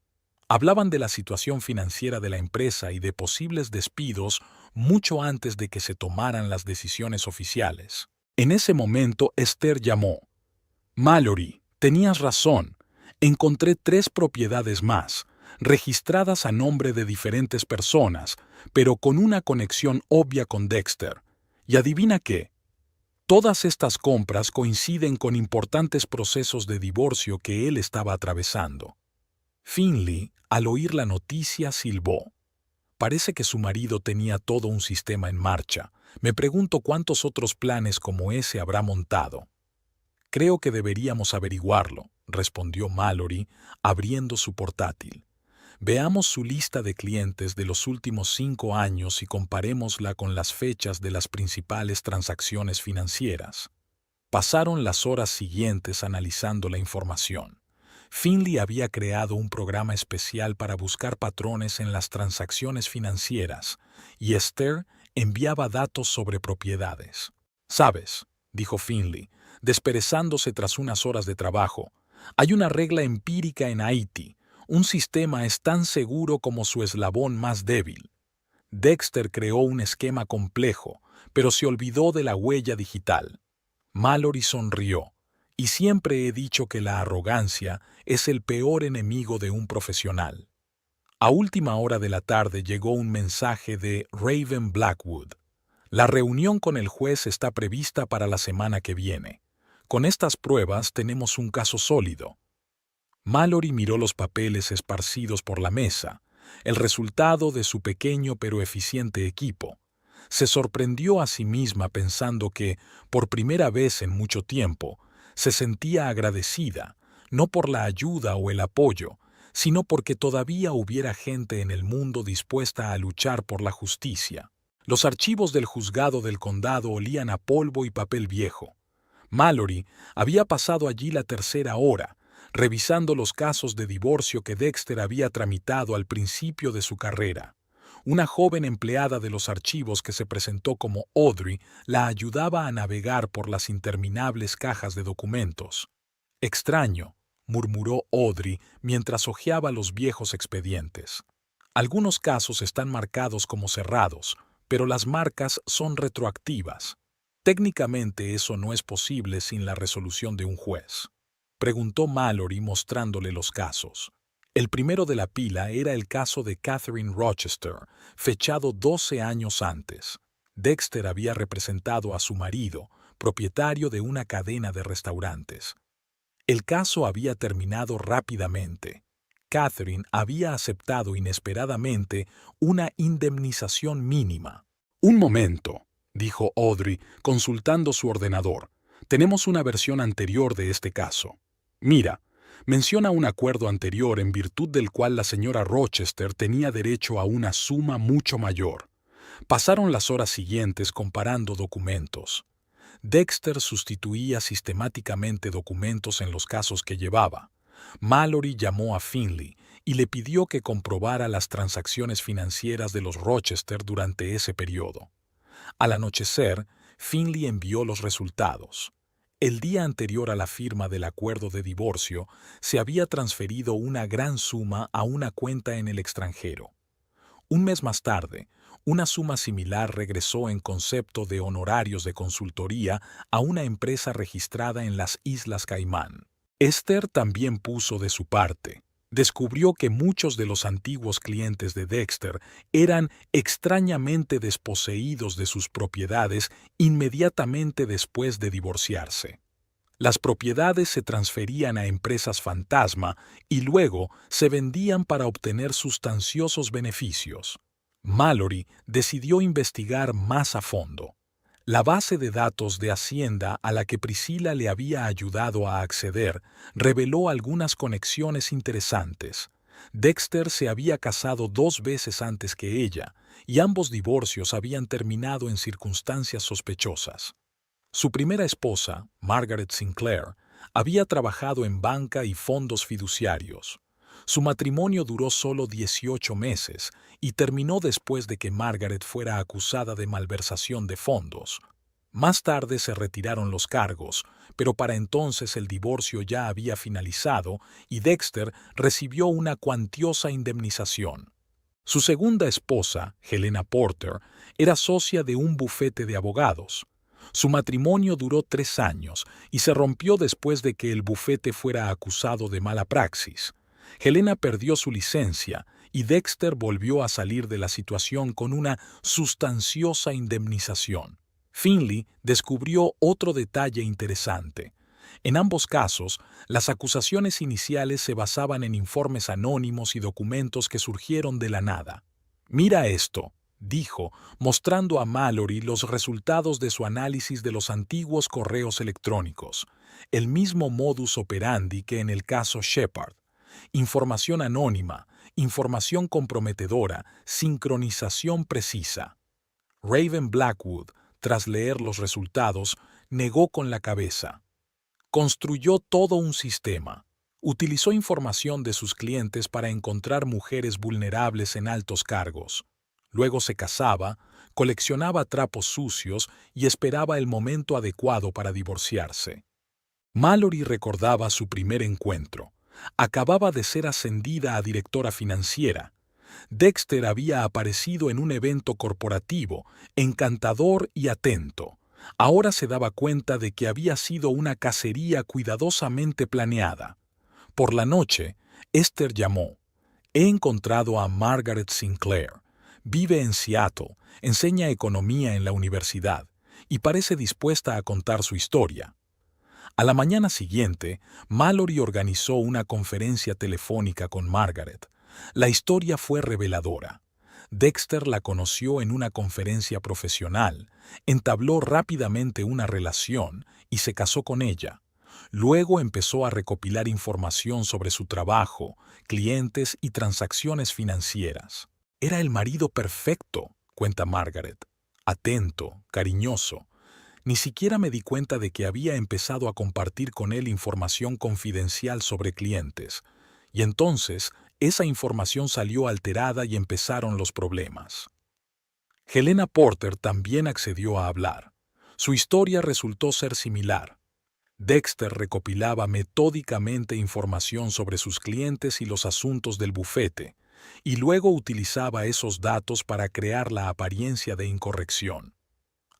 Hablaban de la situación financiera de la empresa y de posibles despidos mucho antes de que se tomaran las decisiones oficiales». En ese momento Esther llamó. «Mallory, tenías razón. Encontré 3 propiedades más, registradas a nombre de diferentes personas, pero con una conexión obvia con Dexter. ¿Y adivina qué? Todas estas compras coinciden con importantes procesos de divorcio que él estaba atravesando. Finley, al oír la noticia, silbó. Parece que su marido tenía todo un sistema en marcha. Me pregunto cuántos otros planes como ese habrá montado. Creo que deberíamos averiguarlo, respondió Mallory, abriendo su portátil. Veamos su lista de clientes de los últimos 5 años y comparémosla con las fechas de las principales transacciones financieras. Pasaron las horas siguientes analizando la información. Finley había creado un programa especial para buscar patrones en las transacciones financieras, y Esther enviaba datos sobre propiedades. «¿Sabes?», dijo Finley, desperezándose tras unas horas de trabajo. «Hay una regla empírica en Haití. Un sistema es tan seguro como su eslabón más débil». Dexter creó un esquema complejo, pero se olvidó de la huella digital. Mallory sonrió. «Y siempre he dicho que la arrogancia es el peor enemigo de un profesional». A última hora de la tarde llegó un mensaje de Raven Blackwood. «La reunión con el juez está prevista para la semana que viene. Con estas pruebas tenemos un caso sólido». Mallory miró los papeles esparcidos por la mesa, el resultado de su pequeño pero eficiente equipo. Se sorprendió a sí misma pensando que, por primera vez en mucho tiempo, se sentía agradecida, no por la ayuda o el apoyo, sino porque todavía hubiera gente en el mundo dispuesta a luchar por la justicia. Los archivos del juzgado del condado olían a polvo y papel viejo. Mallory había pasado allí la tercera hora, revisando los casos de divorcio que Dexter había tramitado al principio de su carrera. Una joven empleada de los archivos que se presentó como Audrey la ayudaba a navegar por las interminables cajas de documentos. «Extraño», murmuró Audrey mientras hojeaba los viejos expedientes. «Algunos casos están marcados como cerrados, pero las marcas son retroactivas. Técnicamente eso no es posible sin la resolución de un juez». Preguntó Mallory mostrándole los casos. El primero de la pila era el caso de Catherine Rochester, fechado 12 años antes. Dexter había representado a su marido, propietario de una cadena de restaurantes. El caso había terminado rápidamente. Catherine había aceptado inesperadamente una indemnización mínima. «Un momento», dijo Audrey, consultando su ordenador. «Tenemos una versión anterior de este caso. Mira, menciona un acuerdo anterior en virtud del cual la señora Rochester tenía derecho a una suma mucho mayor». Pasaron las horas siguientes comparando documentos. Dexter sustituía sistemáticamente documentos en los casos que llevaba. Mallory llamó a Finley y le pidió que comprobara las transacciones financieras de los Rochester durante ese periodo. Al anochecer, Finley envió los resultados. El día anterior a la firma del acuerdo de divorcio, se había transferido una gran suma a una cuenta en el extranjero. Un mes más tarde, una suma similar regresó en concepto de honorarios de consultoría a una empresa registrada en las Islas Caimán. Esther también puso de su parte. Descubrió que muchos de los antiguos clientes de Dexter eran extrañamente desposeídos de sus propiedades inmediatamente después de divorciarse. Las propiedades se transferían a empresas fantasma y luego se vendían para obtener sustanciosos beneficios. Mallory decidió investigar más a fondo. La base de datos de Hacienda a la que Priscilla le había ayudado a acceder reveló algunas conexiones interesantes. Dexter se había casado 2 veces antes que ella, y ambos divorcios habían terminado en circunstancias sospechosas. Su primera esposa, Margaret Sinclair, había trabajado en banca y fondos fiduciarios. Su matrimonio duró solo 18 meses y terminó después de que Margaret fuera acusada de malversación de fondos. Más tarde se retiraron los cargos, pero para entonces el divorcio ya había finalizado y Dexter recibió una cuantiosa indemnización. Su segunda esposa, Helena Porter, era socia de un bufete de abogados. Su matrimonio duró 3 años y se rompió después de que el bufete fuera acusado de mala praxis. Helena perdió su licencia y Dexter volvió a salir de la situación con una sustanciosa indemnización. Finley descubrió otro detalle interesante. En ambos casos, las acusaciones iniciales se basaban en informes anónimos y documentos que surgieron de la nada. «Mira esto», dijo, mostrando a Mallory los resultados de su análisis de los antiguos correos electrónicos. El mismo modus operandi que en el caso Shepard. Información anónima, información comprometedora, sincronización precisa. Raven Blackwood, tras leer los resultados, negó con la cabeza. Construyó todo un sistema. Utilizó información de sus clientes para encontrar mujeres vulnerables en altos cargos. Luego se casaba, coleccionaba trapos sucios y esperaba el momento adecuado para divorciarse. Mallory recordaba su primer encuentro. Acababa de ser ascendida a directora financiera. Dexter había aparecido en un evento corporativo, encantador y atento. Ahora se daba cuenta de que había sido una cacería cuidadosamente planeada. Por la noche, Esther llamó. «He encontrado a Margaret Sinclair. Vive en Seattle, enseña economía en la universidad y parece dispuesta a contar su historia». A la mañana siguiente, Mallory organizó una conferencia telefónica con Margaret. La historia fue reveladora. Dexter la conoció en una conferencia profesional, entabló rápidamente una relación y se casó con ella. Luego empezó a recopilar información sobre su trabajo, clientes y transacciones financieras. «Era el marido perfecto», cuenta Margaret. «Atento, cariñoso. Ni siquiera me di cuenta de que había empezado a compartir con él información confidencial sobre clientes. Y entonces, esa información salió alterada y empezaron los problemas». Helena Porter también accedió a hablar. Su historia resultó ser similar. Dexter recopilaba metódicamente información sobre sus clientes y los asuntos del bufete, y luego utilizaba esos datos para crear la apariencia de incorrección.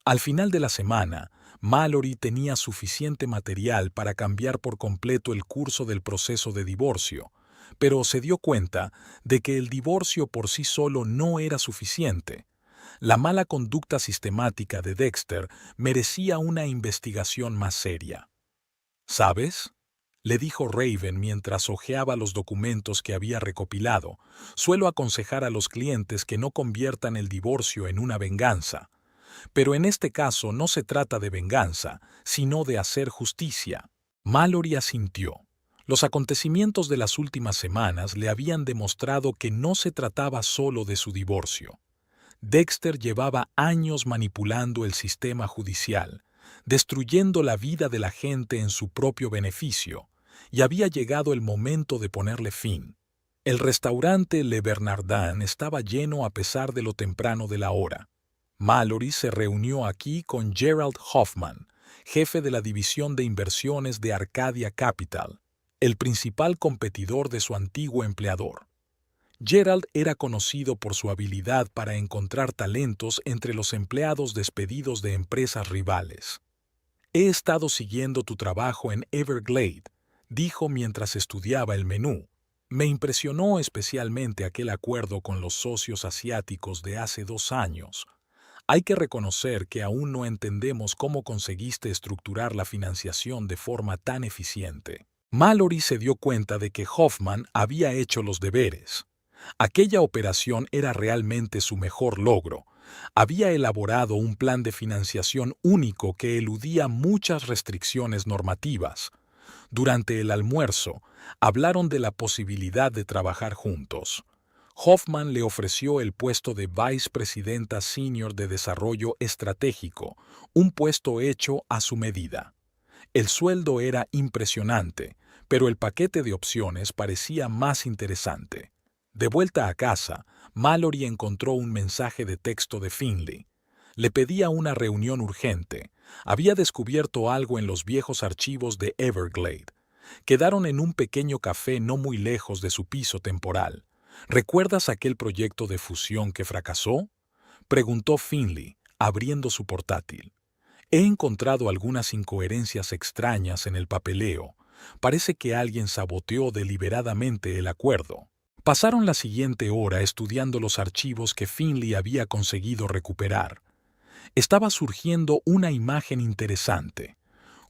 Al final de la semana, Mallory tenía suficiente material para cambiar por completo el curso del proceso de divorcio, pero se dio cuenta de que el divorcio por sí solo no era suficiente. La mala conducta sistemática de Dexter merecía una investigación más seria. «¿Sabes?», le dijo Raven mientras hojeaba los documentos que había recopilado. «Suelo aconsejar a los clientes que no conviertan el divorcio en una venganza. Pero en este caso no se trata de venganza, sino de hacer justicia». Mallory asintió. Los acontecimientos de las últimas semanas le habían demostrado que no se trataba solo de su divorcio. Dexter llevaba años manipulando el sistema judicial, destruyendo la vida de la gente en su propio beneficio, y había llegado el momento de ponerle fin. El restaurante Le Bernardin estaba lleno a pesar de lo temprano de la hora. Mallory se reunió aquí con Gerald Hoffman, jefe de la división de inversiones de Arcadia Capital, el principal competidor de su antiguo empleador. Gerald era conocido por su habilidad para encontrar talentos entre los empleados despedidos de empresas rivales. «He estado siguiendo tu trabajo en Everglade», dijo mientras estudiaba el menú. «Me impresionó especialmente aquel acuerdo con los socios asiáticos de hace 2 años. Hay que reconocer que aún no entendemos cómo conseguiste estructurar la financiación de forma tan eficiente». Mallory se dio cuenta de que Hoffman había hecho los deberes. Aquella operación era realmente su mejor logro. Había elaborado un plan de financiación único que eludía muchas restricciones normativas. Durante el almuerzo, hablaron de la posibilidad de trabajar juntos. Hoffman le ofreció el puesto de vicepresidenta senior de desarrollo estratégico, un puesto hecho a su medida. El sueldo era impresionante, pero el paquete de opciones parecía más interesante. De vuelta a casa, Mallory encontró un mensaje de texto de Finley. Le pedía una reunión urgente. Había descubierto algo en los viejos archivos de Everglade. Quedaron en un pequeño café no muy lejos de su piso temporal. «¿Recuerdas aquel proyecto de fusión que fracasó?», preguntó Finley, abriendo su portátil. He encontrado algunas incoherencias extrañas en el papeleo. Parece que alguien saboteó deliberadamente el acuerdo. Pasaron la siguiente hora estudiando los archivos que Finley había conseguido recuperar. Estaba surgiendo una imagen interesante.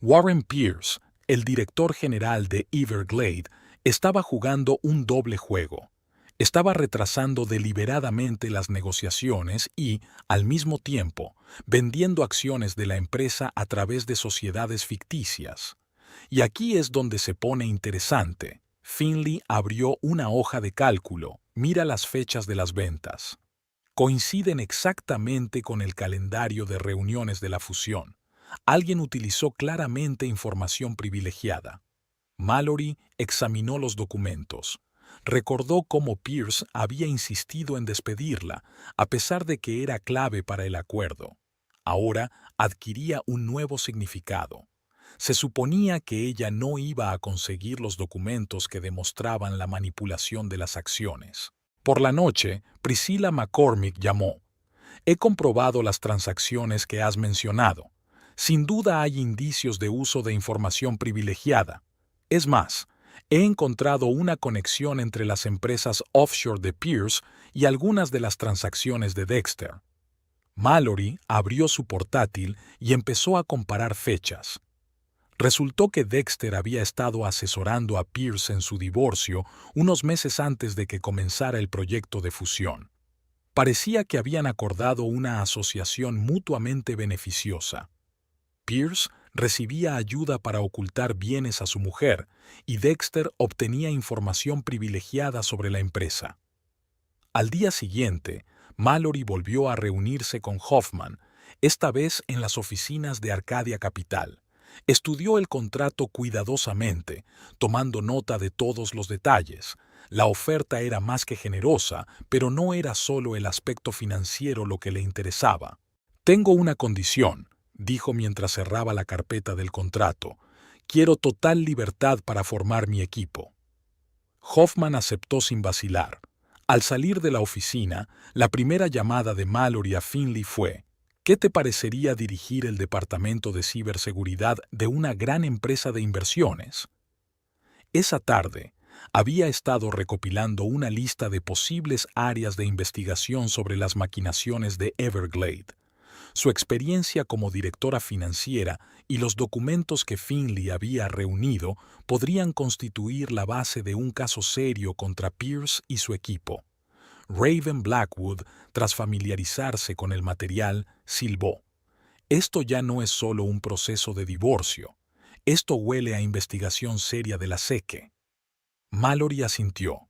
Warren Pierce, el director general de Everglade, estaba jugando un doble juego. Estaba retrasando deliberadamente las negociaciones y, al mismo tiempo, vendiendo acciones de la empresa a través de sociedades ficticias. Y aquí es donde se pone interesante. Finley abrió una hoja de cálculo, mira las fechas de las ventas. Coinciden exactamente con el calendario de reuniones de la fusión. Alguien utilizó claramente información privilegiada. Mallory examinó los documentos. Recordó cómo Pierce había insistido en despedirla, a pesar de que era clave para el acuerdo. Ahora adquiría un nuevo significado. Se suponía que ella no iba a conseguir los documentos que demostraban la manipulación de las acciones. Por la noche, Priscilla McCormick llamó. He comprobado las transacciones que has mencionado. Sin duda hay indicios de uso de información privilegiada. Es más, he encontrado una conexión entre las empresas offshore de Pierce y algunas de las transacciones de Dexter. Mallory abrió su portátil y empezó a comparar fechas. Resultó que Dexter había estado asesorando a Pierce en su divorcio unos meses antes de que comenzara el proyecto de fusión. Parecía que habían acordado una asociación mutuamente beneficiosa. Pierce recibía ayuda para ocultar bienes a su mujer y Dexter obtenía información privilegiada sobre la empresa. Al día siguiente, Mallory volvió a reunirse con Hoffman, esta vez en las oficinas de Arcadia Capital. Estudió el contrato cuidadosamente, tomando nota de todos los detalles. La oferta era más que generosa, pero no era solo el aspecto financiero lo que le interesaba. Tengo una condición, dijo mientras cerraba la carpeta del contrato. Quiero total libertad para formar mi equipo. Hoffman aceptó sin vacilar. Al salir de la oficina, la primera llamada de Mallory a Finley fue: ¿qué te parecería dirigir el departamento de ciberseguridad de una gran empresa de inversiones? Esa tarde, había estado recopilando una lista de posibles áreas de investigación sobre las maquinaciones de Everglade. Su experiencia como directora financiera y los documentos que Finley había reunido podrían constituir la base de un caso serio contra Pierce y su equipo. Raven Blackwood, tras familiarizarse con el material, silbó. Esto ya no es solo un proceso de divorcio. Esto huele a investigación seria de la SEC. Mallory asintió.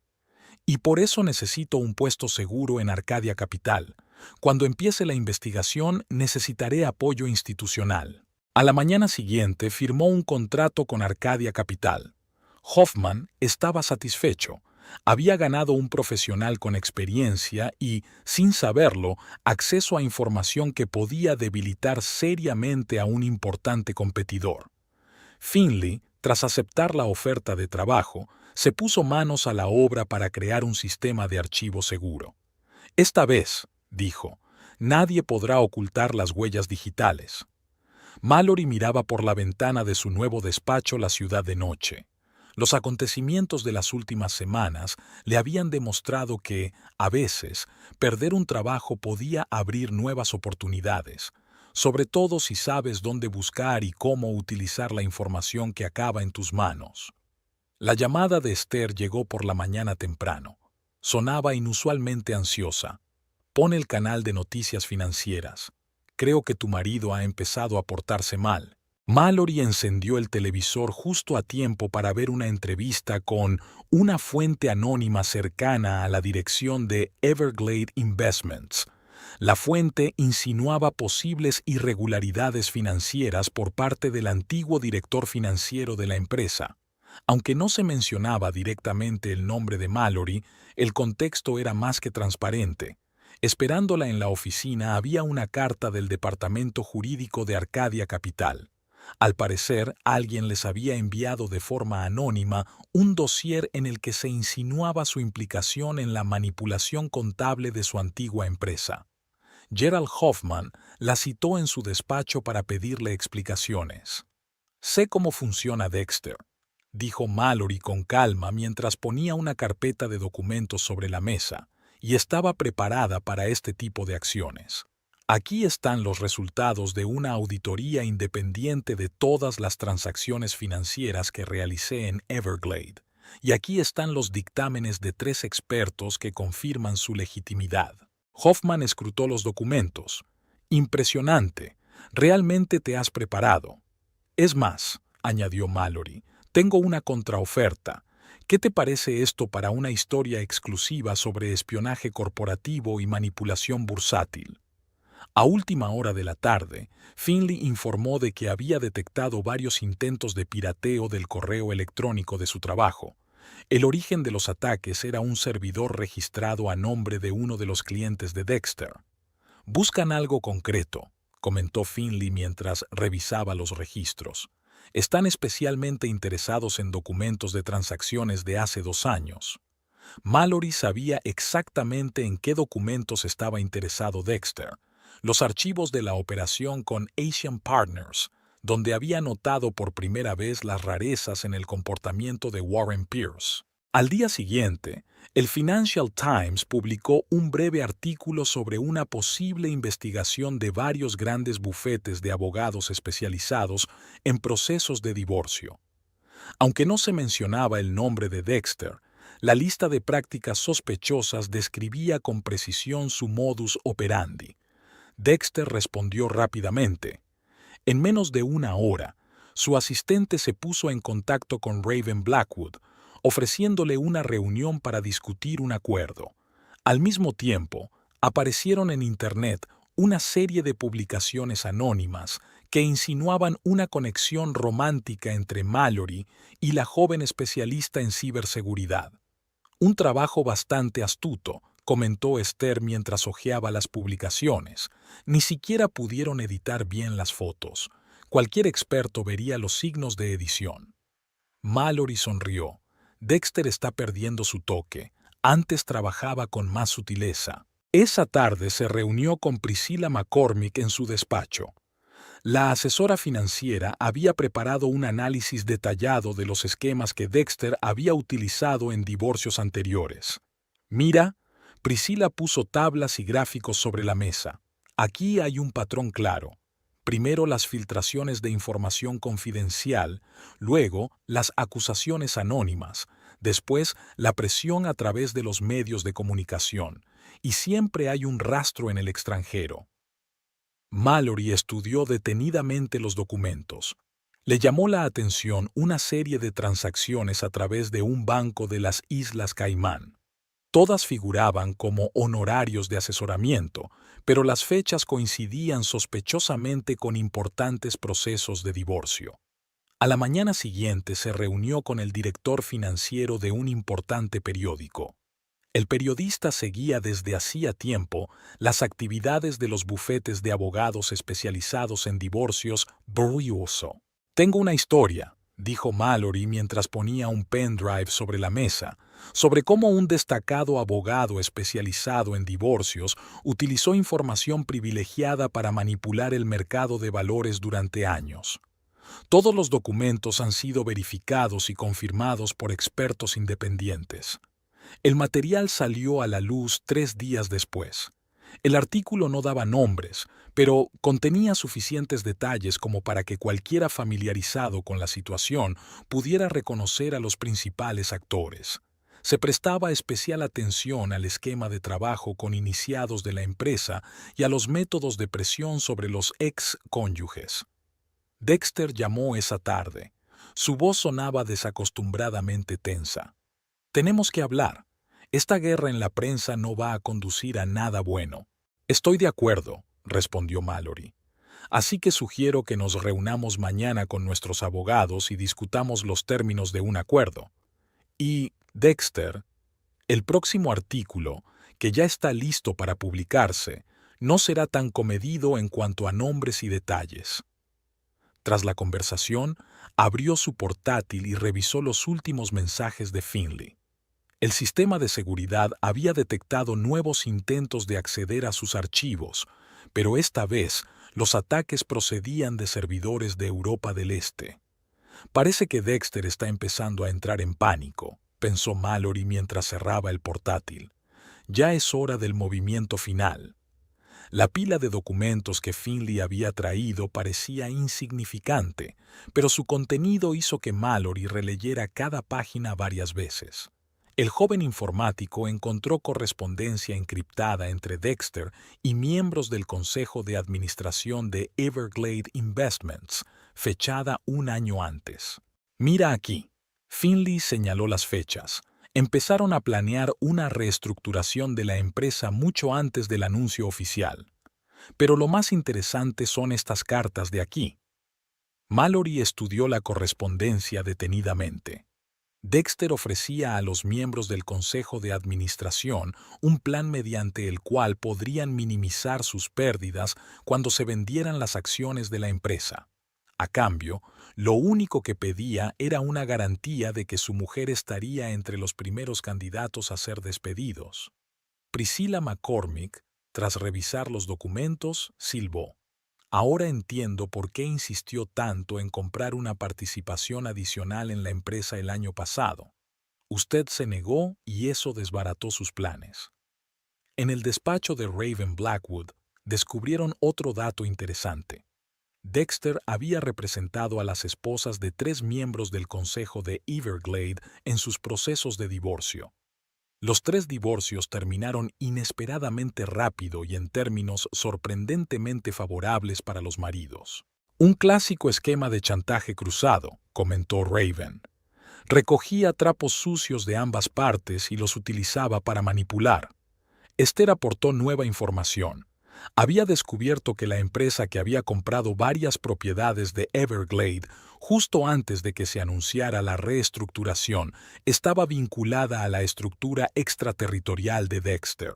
Y por eso necesito un puesto seguro en Arcadia Capital. Cuando empiece la investigación, necesitaré apoyo institucional. A la mañana siguiente firmó un contrato con Arcadia Capital. Hoffman estaba satisfecho. Había ganado un profesional con experiencia y, sin saberlo, acceso a información que podía debilitar seriamente a un importante competidor. Finley, tras aceptar la oferta de trabajo, se puso manos a la obra para crear un sistema de archivo seguro. Esta vez, dijo, nadie podrá ocultar las huellas digitales. Mallory miraba por la ventana de su nuevo despacho la ciudad de noche. Los acontecimientos de las últimas semanas le habían demostrado que, a veces, perder un trabajo podía abrir nuevas oportunidades, sobre todo si sabes dónde buscar y cómo utilizar la información que acaba en tus manos. La llamada de Esther llegó por la mañana temprano. Sonaba inusualmente ansiosa. Pon el canal de noticias financieras. Creo que tu marido ha empezado a portarse mal. Mallory encendió el televisor justo a tiempo para ver una entrevista con una fuente anónima cercana a la dirección de Everglade Investments. La fuente insinuaba posibles irregularidades financieras por parte del antiguo director financiero de la empresa. Aunque no se mencionaba directamente el nombre de Mallory, el contexto era más que transparente. Esperándola en la oficina había una carta del Departamento Jurídico de Arcadia Capital. Al parecer, alguien les había enviado de forma anónima un dossier en el que se insinuaba su implicación en la manipulación contable de su antigua empresa. Gerald Hoffman la citó en su despacho para pedirle explicaciones. «Sé cómo funciona Dexter», dijo Mallory con calma mientras ponía una carpeta de documentos sobre la mesa, y estaba preparada para este tipo de acciones. «Aquí están los resultados de una auditoría independiente de todas las transacciones financieras que realicé en Everglade, y aquí están los dictámenes de 3 expertos que confirman su legitimidad». Hoffman escrutó los documentos. «Impresionante. Realmente te has preparado. Es más», añadió Mallory, «tengo una contraoferta. ¿Qué te parece esto para una historia exclusiva sobre espionaje corporativo y manipulación bursátil?» A última hora de la tarde, Finley informó de que había detectado varios intentos de pirateo del correo electrónico de su trabajo. El origen de los ataques era un servidor registrado a nombre de uno de los clientes de Dexter. «Buscan algo concreto», comentó Finley mientras revisaba los registros. «Están especialmente interesados en documentos de transacciones de hace 2 años». Mallory sabía exactamente en qué documentos estaba interesado Dexter: los archivos de la operación con Asian Partners, donde había notado por primera vez las rarezas en el comportamiento de Warren Pierce. Al día siguiente, el Financial Times publicó un breve artículo sobre una posible investigación de varios grandes bufetes de abogados especializados en procesos de divorcio. Aunque no se mencionaba el nombre de Dexter, la lista de prácticas sospechosas describía con precisión su modus operandi. Dexter respondió rápidamente. En menos de 1 hora, su asistente se puso en contacto con Raven Blackwood, ofreciéndole una reunión para discutir un acuerdo. Al mismo tiempo, aparecieron en Internet una serie de publicaciones anónimas que insinuaban una conexión romántica entre Mallory y la joven especialista en ciberseguridad. «Un trabajo bastante astuto», comentó Esther mientras hojeaba las publicaciones. «Ni siquiera pudieron editar bien las fotos. Cualquier experto vería los signos de edición». Mallory sonrió. «Dexter está perdiendo su toque. Antes trabajaba con más sutileza». Esa tarde se reunió con Priscilla McCormick en su despacho. La asesora financiera había preparado un análisis detallado de los esquemas que Dexter había utilizado en divorcios anteriores. «Mira», Priscilla puso tablas y gráficos sobre la mesa. «Aquí hay un patrón claro. Primero las filtraciones de información confidencial, luego las acusaciones anónimas, después la presión a través de los medios de comunicación, y siempre hay un rastro en el extranjero». Mallory estudió detenidamente los documentos. Le llamó la atención una serie de transacciones a través de un banco de las Islas Caimán. Todas figuraban como honorarios de asesoramiento, pero las fechas coincidían sospechosamente con importantes procesos de divorcio. A la mañana siguiente se reunió con el director financiero de un importante periódico. El periodista seguía desde hacía tiempo las actividades de los bufetes de abogados especializados en divorcios Borrioso. «Tengo una historia», dijo Mallory mientras ponía un pendrive sobre la mesa, sobre cómo un destacado abogado especializado en divorcios utilizó información privilegiada para manipular el mercado de valores durante años. Todos los documentos han sido verificados y confirmados por expertos independientes. El material salió a la luz 3 días después. El artículo no daba nombres, pero contenía suficientes detalles como para que cualquiera familiarizado con la situación pudiera reconocer a los principales actores. Se prestaba especial atención al esquema de trabajo con iniciados de la empresa y a los métodos de presión sobre los ex-cónyuges. Dexter llamó esa tarde. Su voz sonaba desacostumbradamente tensa. «Tenemos que hablar. Esta guerra en la prensa no va a conducir a nada bueno». «Estoy de acuerdo», respondió Mallory. «Así que sugiero que nos reunamos mañana con nuestros abogados y discutamos los términos de un acuerdo. Y, Dexter, el próximo artículo, que ya está listo para publicarse, no será tan comedido en cuanto a nombres y detalles». Tras la conversación, abrió su portátil y revisó los últimos mensajes de Finley. El sistema de seguridad había detectado nuevos intentos de acceder a sus archivos, pero esta vez los ataques procedían de servidores de Europa del Este. Parece que Dexter está empezando a entrar en pánico, pensó Mallory mientras cerraba el portátil. Ya es hora del movimiento final. La pila de documentos que Finley había traído parecía insignificante, pero su contenido hizo que Mallory releyera cada página varias veces. El joven informático encontró correspondencia encriptada entre Dexter y miembros del Consejo de Administración de Everglade Investments, fechada un año antes. Mira aquí. Finley señaló las fechas. Empezaron a planear una reestructuración de la empresa mucho antes del anuncio oficial. Pero lo más interesante son estas cartas de aquí. Mallory estudió la correspondencia detenidamente. Dexter ofrecía a los miembros del Consejo de Administración un plan mediante el cual podrían minimizar sus pérdidas cuando se vendieran las acciones de la empresa. A cambio, lo único que pedía era una garantía de que su mujer estaría entre los primeros candidatos a ser despedidos. Priscilla McCormick, tras revisar los documentos, silbó. Ahora entiendo por qué insistió tanto en comprar una participación adicional en la empresa el año pasado. Usted se negó y eso desbarató sus planes. En el despacho de Raven Blackwood, descubrieron otro dato interesante. Dexter había representado a las esposas de 3 miembros del Consejo de Everglade en sus procesos de divorcio. Los 3 divorcios terminaron inesperadamente rápido y en términos sorprendentemente favorables para los maridos. Un clásico esquema de chantaje cruzado, comentó Raven. Recogía trapos sucios de ambas partes y los utilizaba para manipular. Esther aportó nueva información. Había descubierto que la empresa que había comprado varias propiedades de Everglade justo antes de que se anunciara la reestructuración estaba vinculada a la estructura extraterritorial de Dexter.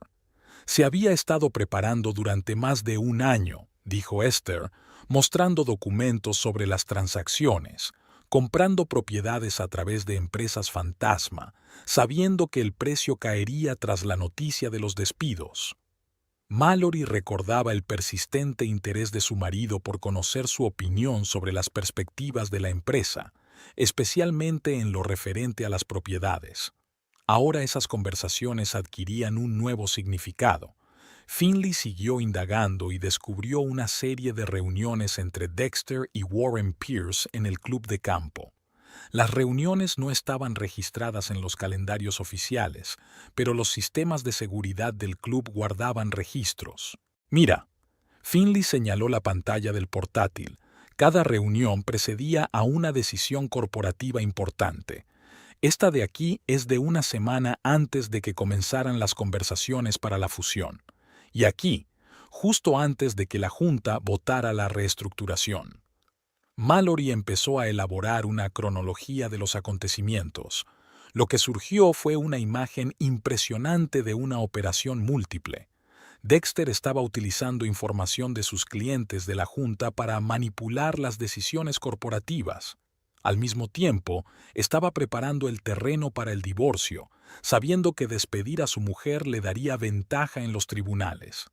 Se había estado preparando durante más de un año, dijo Esther, mostrando documentos sobre las transacciones, comprando propiedades a través de empresas fantasma, sabiendo que el precio caería tras la noticia de los despidos. Mallory recordaba el persistente interés de su marido por conocer su opinión sobre las perspectivas de la empresa, especialmente en lo referente a las propiedades. Ahora esas conversaciones adquirían un nuevo significado. Finley siguió indagando y descubrió una serie de reuniones entre Dexter y Warren Pierce en el club de campo. Las reuniones no estaban registradas en los calendarios oficiales, pero los sistemas de seguridad del club guardaban registros. Mira, Finley señaló la pantalla del portátil. Cada reunión precedía a una decisión corporativa importante. Esta de aquí es de una semana antes de que comenzaran las conversaciones para la fusión. Y aquí, justo antes de que la Junta votara la reestructuración. Mallory empezó a elaborar una cronología de los acontecimientos. Lo que surgió fue una imagen impresionante de una operación múltiple. Dexter estaba utilizando información de sus clientes de la Junta para manipular las decisiones corporativas. Al mismo tiempo, estaba preparando el terreno para el divorcio, sabiendo que despedir a su mujer le daría ventaja en los tribunales.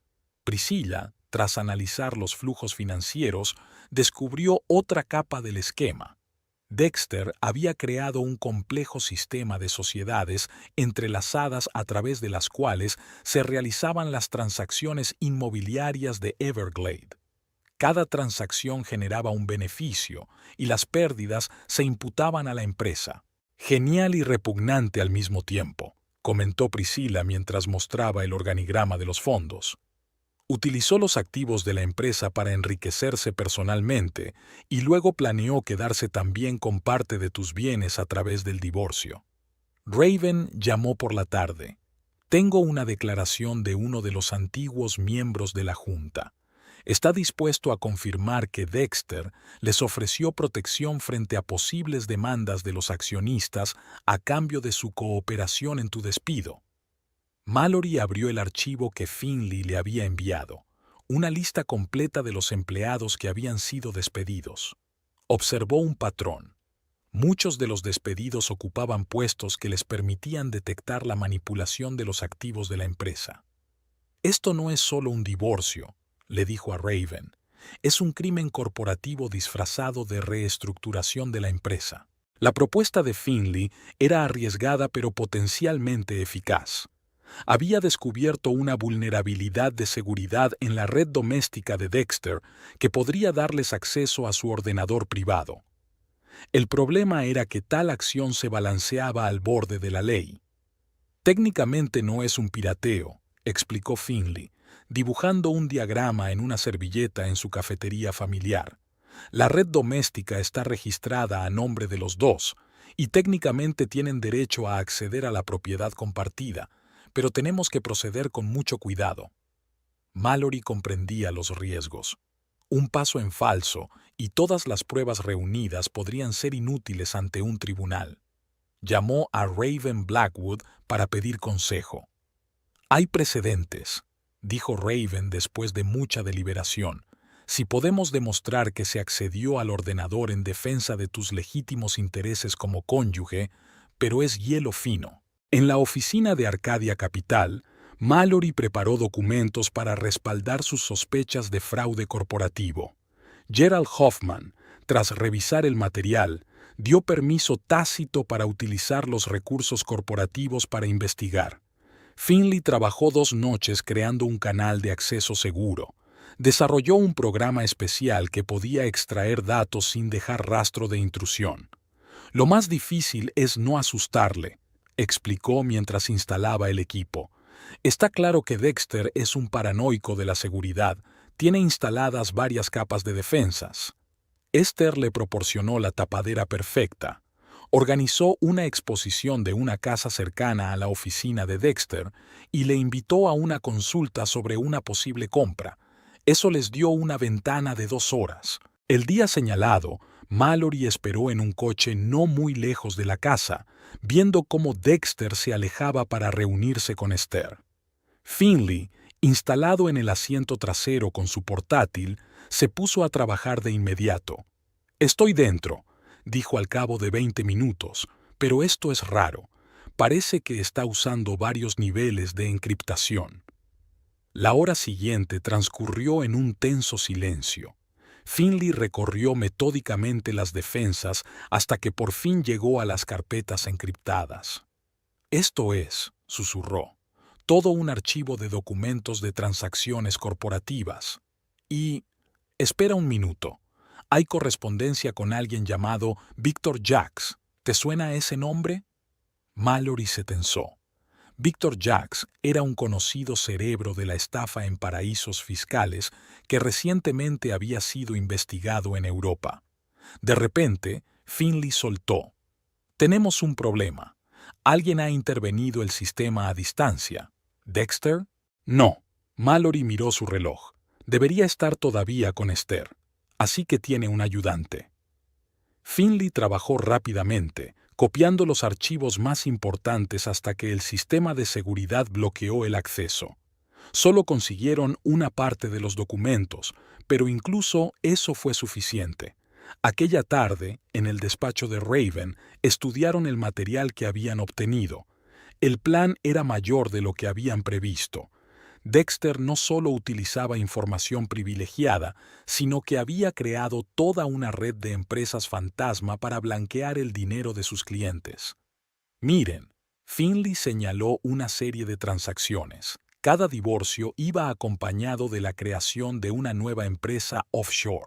Priscilla, tras analizar los flujos financieros, descubrió otra capa del esquema. Dexter había creado un complejo sistema de sociedades entrelazadas a través de las cuales se realizaban las transacciones inmobiliarias de Everglade. Cada transacción generaba un beneficio y las pérdidas se imputaban a la empresa. Genial y repugnante al mismo tiempo, comentó Priscilla mientras mostraba el organigrama de los fondos. Utilizó los activos de la empresa para enriquecerse personalmente y luego planeó quedarse también con parte de tus bienes a través del divorcio. Raven llamó por la tarde. Tengo una declaración de uno de los antiguos miembros de la Junta. Está dispuesto a confirmar que Dexter les ofreció protección frente a posibles demandas de los accionistas a cambio de su cooperación en tu despido. Mallory abrió el archivo que Finley le había enviado, una lista completa de los empleados que habían sido despedidos. Observó un patrón. Muchos de los despedidos ocupaban puestos que les permitían detectar la manipulación de los activos de la empresa. Esto no es solo un divorcio, le dijo a Raven. Es un crimen corporativo disfrazado de reestructuración de la empresa. La propuesta de Finley era arriesgada pero potencialmente eficaz. Había descubierto una vulnerabilidad de seguridad en la red doméstica de Dexter que podría darles acceso a su ordenador privado. El problema era que tal acción se balanceaba al borde de la ley. Técnicamente no es un pirateo, explicó Finley, dibujando un diagrama en una servilleta en su cafetería familiar. La red doméstica está registrada a nombre de los dos, y técnicamente tienen derecho a acceder a la propiedad compartida, pero tenemos que proceder con mucho cuidado. Mallory comprendía los riesgos. Un paso en falso y todas las pruebas reunidas podrían ser inútiles ante un tribunal. Llamó a Raven Blackwood para pedir consejo. Hay precedentes, dijo Raven después de mucha deliberación. Si podemos demostrar que se accedió al ordenador en defensa de tus legítimos intereses como cónyuge, pero es hielo fino. En la oficina de Arcadia Capital, Mallory preparó documentos para respaldar sus sospechas de fraude corporativo. Gerald Hoffman, tras revisar el material, dio permiso tácito para utilizar los recursos corporativos para investigar. Finley trabajó 2 noches creando un canal de acceso seguro. Desarrolló un programa especial que podía extraer datos sin dejar rastro de intrusión. Lo más difícil es no asustarle, explicó mientras instalaba el equipo. Está claro que Dexter es un paranoico de la seguridad. Tiene instaladas varias capas de defensas. Esther le proporcionó la tapadera perfecta. Organizó una exposición de una casa cercana a la oficina de Dexter y le invitó a una consulta sobre una posible compra. Eso les dio una ventana de 2 horas. El día señalado, Mallory esperó en un coche no muy lejos de la casa, viendo cómo Dexter se alejaba para reunirse con Esther. Finley, instalado en el asiento trasero con su portátil, se puso a trabajar de inmediato. «Estoy dentro», dijo al cabo de 20 minutos, «pero esto es raro. Parece que está usando varios niveles de encriptación». La hora siguiente transcurrió en un tenso silencio. Finley recorrió metódicamente las defensas hasta que por fin llegó a las carpetas encriptadas. «Esto es», susurró, «todo un archivo de documentos de transacciones corporativas. Y... espera un minuto. Hay correspondencia con alguien llamado Victor Jacks. ¿Te suena ese nombre?» Mallory se tensó. Victor Jacks era un conocido cerebro de la estafa en paraísos fiscales que recientemente había sido investigado en Europa. De repente, Finley soltó. «Tenemos un problema. Alguien ha intervenido el sistema a distancia. ¿Dexter?» «No». Mallory miró su reloj. «Debería estar todavía con Esther. Así que tiene un ayudante». Finley trabajó rápidamente, copiando los archivos más importantes hasta que el sistema de seguridad bloqueó el acceso. Solo consiguieron una parte de los documentos, pero incluso eso fue suficiente. Aquella tarde, en el despacho de Raven, estudiaron el material que habían obtenido. El plan era mayor de lo que habían previsto. Dexter no solo utilizaba información privilegiada, sino que había creado toda una red de empresas fantasma para blanquear el dinero de sus clientes. «Miren», Finley señaló una serie de transacciones. Cada divorcio iba acompañado de la creación de una nueva empresa offshore.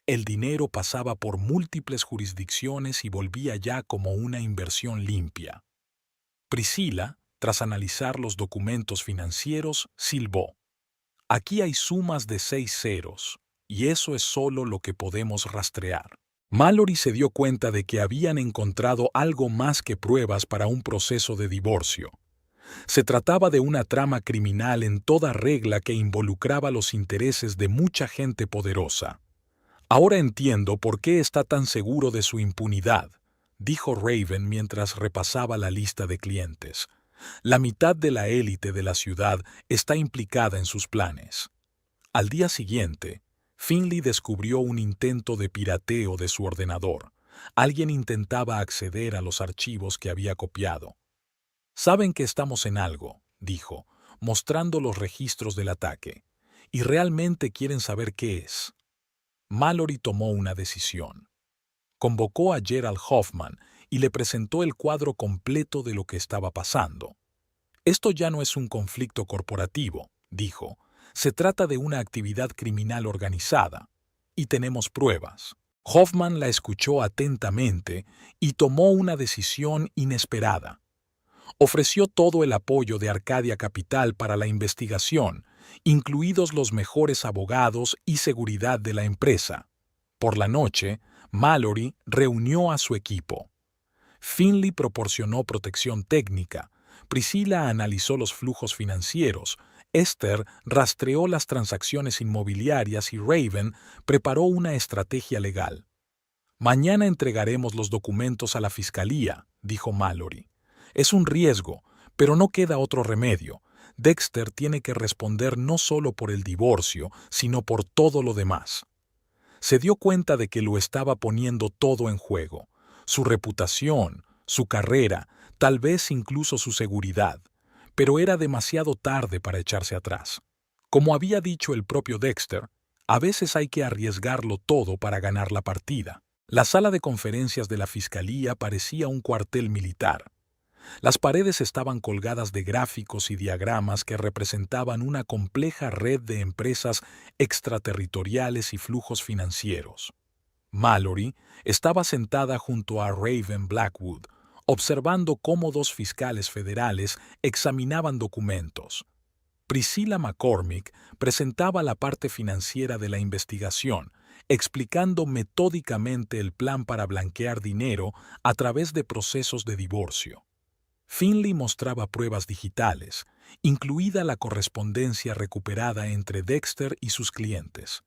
El dinero pasaba por múltiples jurisdicciones y volvía ya como una inversión limpia. Priscilla, tras analizar los documentos financieros, silbó. «Aquí hay sumas de 6 ceros, y eso es solo lo que podemos rastrear». Mallory se dio cuenta de que habían encontrado algo más que pruebas para un proceso de divorcio. Se trataba de una trama criminal en toda regla que involucraba los intereses de mucha gente poderosa. «Ahora entiendo por qué está tan seguro de su impunidad», dijo Raven mientras repasaba la lista de clientes. «La mitad de la élite de la ciudad está implicada en sus planes». Al día siguiente, Finley descubrió un intento de pirateo de su ordenador. Alguien intentaba acceder a los archivos que había copiado. «Saben que estamos en algo», dijo, mostrando los registros del ataque, «y realmente quieren saber qué es». Mallory tomó una decisión. Convocó a Gerald Hoffman y le presentó el cuadro completo de lo que estaba pasando. «Esto ya no es un conflicto corporativo», dijo. «Se trata de una actividad criminal organizada. Y tenemos pruebas». Hoffman la escuchó atentamente y tomó una decisión inesperada. Ofreció todo el apoyo de Arcadia Capital para la investigación, incluidos los mejores abogados y seguridad de la empresa. Por la noche, Mallory reunió a su equipo. Finley proporcionó protección técnica, Priscilla analizó los flujos financieros, Esther rastreó las transacciones inmobiliarias y Raven preparó una estrategia legal. «Mañana entregaremos los documentos a la fiscalía», dijo Mallory. «Es un riesgo, pero no queda otro remedio. Dexter tiene que responder no solo por el divorcio, sino por todo lo demás». Se dio cuenta de que lo estaba poniendo todo en juego. Su reputación, su carrera, tal vez incluso su seguridad. Pero era demasiado tarde para echarse atrás. Como había dicho el propio Dexter, a veces hay que arriesgarlo todo para ganar la partida. La sala de conferencias de la fiscalía parecía un cuartel militar. Las paredes estaban colgadas de gráficos y diagramas que representaban una compleja red de empresas extraterritoriales y flujos financieros. Mallory estaba sentada junto a Raven Blackwood, observando cómo dos fiscales federales examinaban documentos. Priscilla McCormick presentaba la parte financiera de la investigación, explicando metódicamente el plan para blanquear dinero a través de procesos de divorcio. Finley mostraba pruebas digitales, incluida la correspondencia recuperada entre Dexter y sus clientes.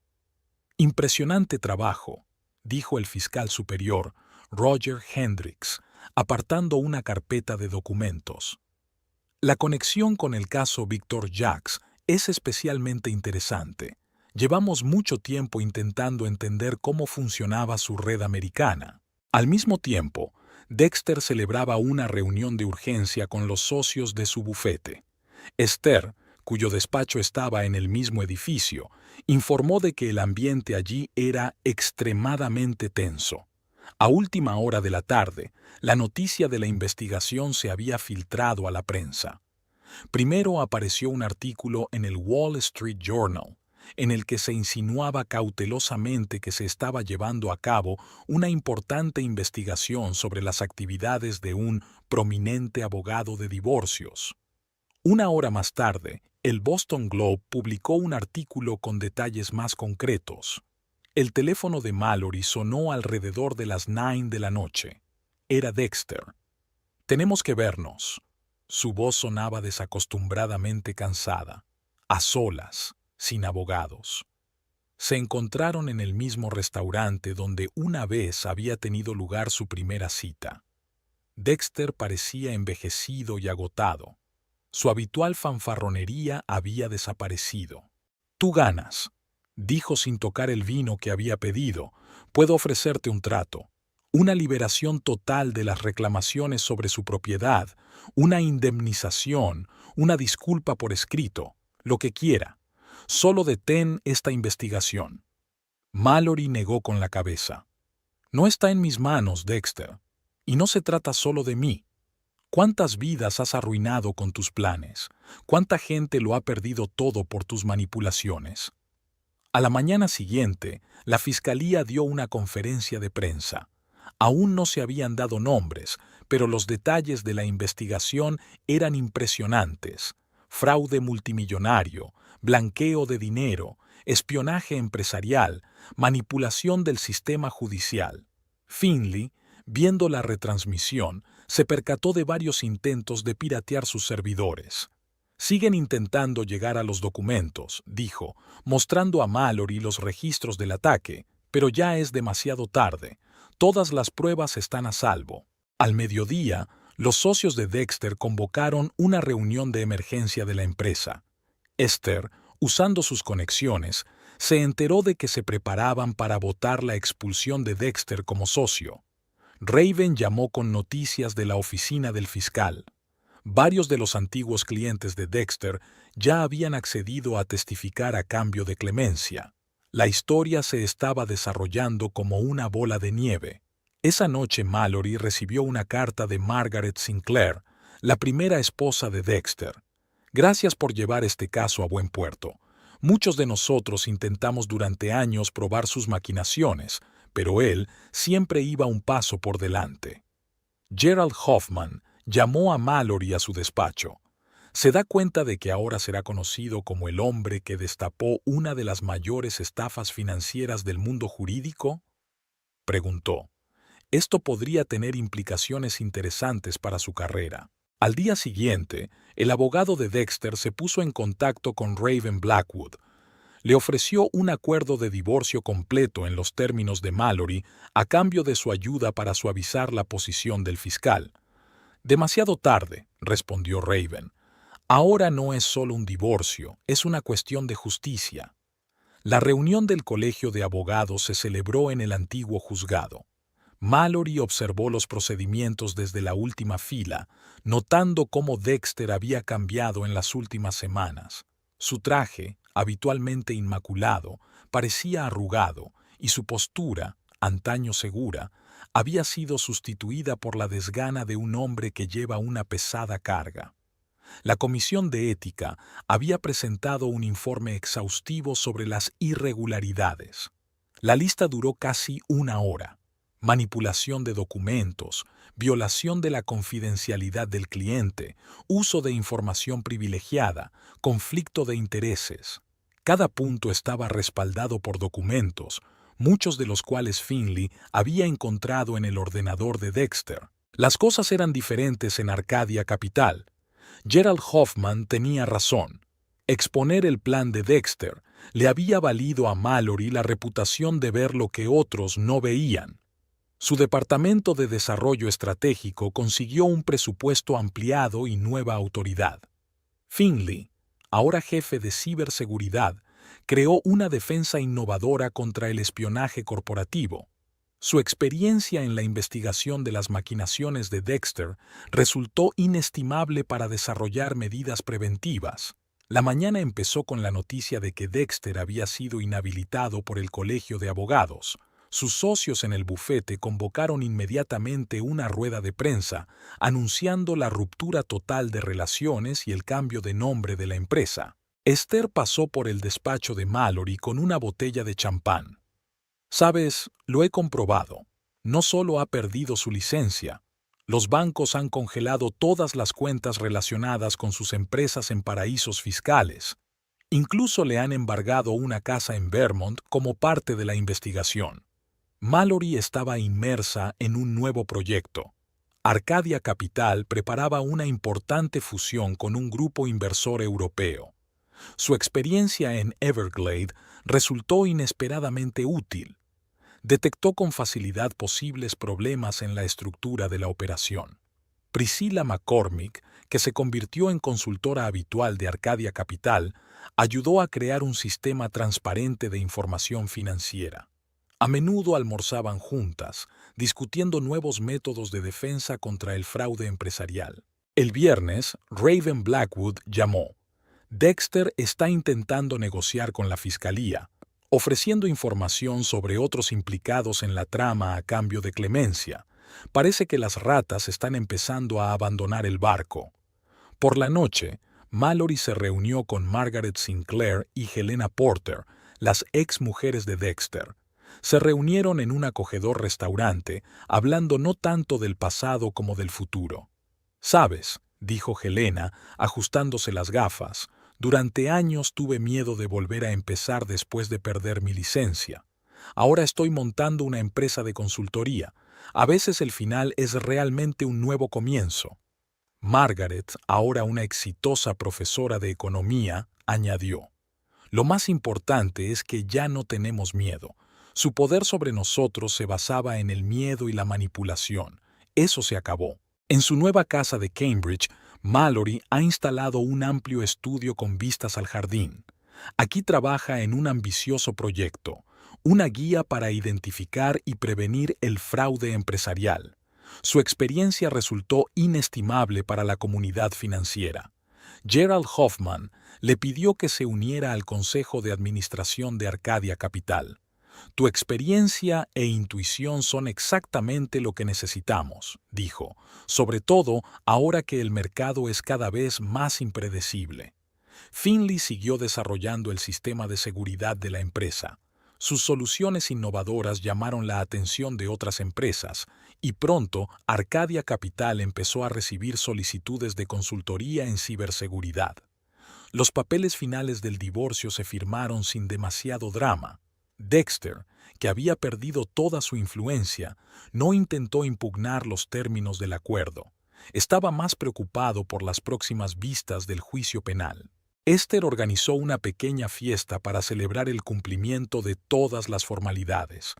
«Impresionante trabajo», dijo el fiscal superior, Roger Hendricks, apartando una carpeta de documentos. «La conexión con el caso Victor Jacks es especialmente interesante. Llevamos mucho tiempo intentando entender cómo funcionaba su red americana». Al mismo tiempo, Dexter celebraba una reunión de urgencia con los socios de su bufete. Esther, cuyo despacho estaba en el mismo edificio, informó de que el ambiente allí era extremadamente tenso. A última hora de la tarde, la noticia de la investigación se había filtrado a la prensa. Primero apareció un artículo en el Wall Street Journal, en el que se insinuaba cautelosamente que se estaba llevando a cabo una importante investigación sobre las actividades de un prominente abogado de divorcios. Una hora más tarde, el Boston Globe publicó un artículo con detalles más concretos. El teléfono de Mallory sonó alrededor de las 9 de la noche. Era Dexter. «Tenemos que vernos». Su voz sonaba desacostumbradamente cansada, a solas, sin abogados. Se encontraron en el mismo restaurante donde una vez había tenido lugar su primera cita. Dexter parecía envejecido y agotado. Su habitual fanfarronería había desaparecido. «Tú ganas», dijo sin tocar el vino que había pedido. «Puedo ofrecerte un trato. Una liberación total de las reclamaciones sobre su propiedad, una indemnización, una disculpa por escrito, lo que quiera. Solo detén esta investigación». Mallory negó con la cabeza. «No está en mis manos, Dexter. Y no se trata solo de mí. ¿Cuántas vidas has arruinado con tus planes? ¿Cuánta gente lo ha perdido todo por tus manipulaciones?» A la mañana siguiente, la fiscalía dio una conferencia de prensa. Aún no se habían dado nombres, pero los detalles de la investigación eran impresionantes. Fraude multimillonario, blanqueo de dinero, espionaje empresarial, manipulación del sistema judicial. Finley, viendo la retransmisión, se percató de varios intentos de piratear sus servidores. «Siguen intentando llegar a los documentos», dijo, mostrando a Mallory los registros del ataque, «pero ya es demasiado tarde. Todas las pruebas están a salvo». Al mediodía, los socios de Dexter convocaron una reunión de emergencia de la empresa. Esther, usando sus conexiones, se enteró de que se preparaban para votar la expulsión de Dexter como socio. Raven llamó con noticias de la oficina del fiscal. Varios de los antiguos clientes de Dexter ya habían accedido a testificar a cambio de clemencia. La historia se estaba desarrollando como una bola de nieve. Esa noche Mallory recibió una carta de Margaret Sinclair, la primera esposa de Dexter. Gracias por llevar este caso a buen puerto. Muchos de nosotros intentamos durante años probar sus maquinaciones, pero él siempre iba un paso por delante. Gerald Hoffman llamó a Mallory a su despacho. ¿Se da cuenta de que ahora será conocido como el hombre que destapó una de las mayores estafas financieras del mundo jurídico?, preguntó. Esto podría tener implicaciones interesantes para su carrera. Al día siguiente, el abogado de Dexter se puso en contacto con Raven Blackwood. Le ofreció un acuerdo de divorcio completo en los términos de Mallory a cambio de su ayuda para suavizar la posición del fiscal. Demasiado tarde, respondió Raven. Ahora no es solo un divorcio, es una cuestión de justicia. La reunión del colegio de abogados se celebró en el antiguo juzgado. Mallory observó los procedimientos desde la última fila, notando cómo Dexter había cambiado en las últimas semanas. Su traje, habitualmente inmaculado, parecía arrugado, y su postura, antaño segura, había sido sustituida por la desgana de un hombre que lleva una pesada carga. La Comisión de Ética había presentado un informe exhaustivo sobre las irregularidades. La lista duró casi una hora. Manipulación de documentos, violación de la confidencialidad del cliente, uso de información privilegiada, conflicto de intereses. Cada punto estaba respaldado por documentos, muchos de los cuales Finley había encontrado en el ordenador de Dexter. Las cosas eran diferentes en Arcadia Capital. Gerald Hoffman tenía razón. Exponer el plan de Dexter le había valido a Mallory la reputación de ver lo que otros no veían. Su departamento de desarrollo estratégico consiguió un presupuesto ampliado y nueva autoridad. Finley, ahora jefe de ciberseguridad, creó una defensa innovadora contra el espionaje corporativo. Su experiencia en la investigación de las maquinaciones de Dexter resultó inestimable para desarrollar medidas preventivas. La mañana empezó con la noticia de que Dexter había sido inhabilitado por el Colegio de Abogados. Sus socios en el bufete convocaron inmediatamente una rueda de prensa, anunciando la ruptura total de relaciones y el cambio de nombre de la empresa. Esther pasó por el despacho de Mallory con una botella de champán. «Sabes, lo he comprobado. No solo ha perdido su licencia. Los bancos han congelado todas las cuentas relacionadas con sus empresas en paraísos fiscales. Incluso le han embargado una casa en Vermont como parte de la investigación». Mallory estaba inmersa en un nuevo proyecto. Arcadia Capital preparaba una importante fusión con un grupo inversor europeo. Su experiencia en Everglade resultó inesperadamente útil. Detectó con facilidad posibles problemas en la estructura de la operación. Priscilla McCormick, que se convirtió en consultora habitual de Arcadia Capital, ayudó a crear un sistema transparente de información financiera. A menudo almorzaban juntas, discutiendo nuevos métodos de defensa contra el fraude empresarial. El viernes, Raven Blackwood llamó. Dexter está intentando negociar con la fiscalía, ofreciendo información sobre otros implicados en la trama a cambio de clemencia. Parece que las ratas están empezando a abandonar el barco. Por la noche, Mallory se reunió con Margaret Sinclair y Helena Porter, las ex mujeres de Dexter. Se reunieron en un acogedor restaurante, hablando no tanto del pasado como del futuro. «Sabes», dijo Helena, ajustándose las gafas, «durante años tuve miedo de volver a empezar después de perder mi licencia. Ahora estoy montando una empresa de consultoría. A veces el final es realmente un nuevo comienzo». Margaret, ahora una exitosa profesora de economía, añadió. «Lo más importante es que ya no tenemos miedo. Su poder sobre nosotros se basaba en el miedo y la manipulación. Eso se acabó». En su nueva casa de Cambridge, Mallory ha instalado un amplio estudio con vistas al jardín. Aquí trabaja en un ambicioso proyecto, una guía para identificar y prevenir el fraude empresarial. Su experiencia resultó inestimable para la comunidad financiera. Gerald Hoffman le pidió que se uniera al Consejo de Administración de Arcadia Capital. Tu experiencia e intuición son exactamente lo que necesitamos, dijo, sobre todo ahora que el mercado es cada vez más impredecible. Finley siguió desarrollando el sistema de seguridad de la empresa. Sus soluciones innovadoras llamaron la atención de otras empresas, y pronto Arcadia Capital empezó a recibir solicitudes de consultoría en ciberseguridad. Los papeles finales del divorcio se firmaron sin demasiado drama. Dexter, que había perdido toda su influencia, no intentó impugnar los términos del acuerdo. Estaba más preocupado por las próximas vistas del juicio penal. Esther organizó una pequeña fiesta para celebrar el cumplimiento de todas las formalidades.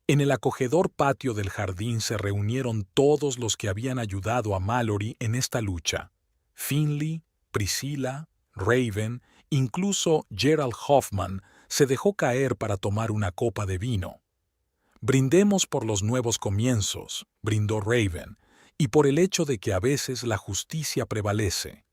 En el acogedor patio del jardín se reunieron todos los que habían ayudado a Mallory en esta lucha. Finley, Priscilla, Raven, incluso Gerald Hoffman se dejó caer para tomar una copa de vino. Brindemos por los nuevos comienzos, brindó Raven, y por el hecho de que a veces la justicia prevalece.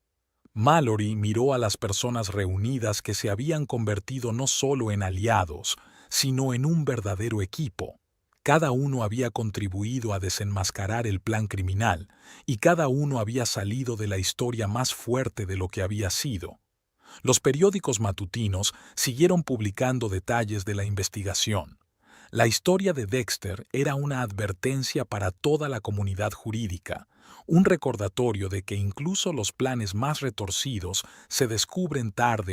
Mallory miró a las personas reunidas que se habían convertido no solo en aliados, sino en un verdadero equipo. Cada uno había contribuido a desenmascarar el plan criminal, y cada uno había salido de la historia más fuerte de lo que había sido. Los periódicos matutinos siguieron publicando detalles de la investigación. La historia de Dexter era una advertencia para toda la comunidad jurídica, un recordatorio de que incluso los planes más retorcidos se descubren tarde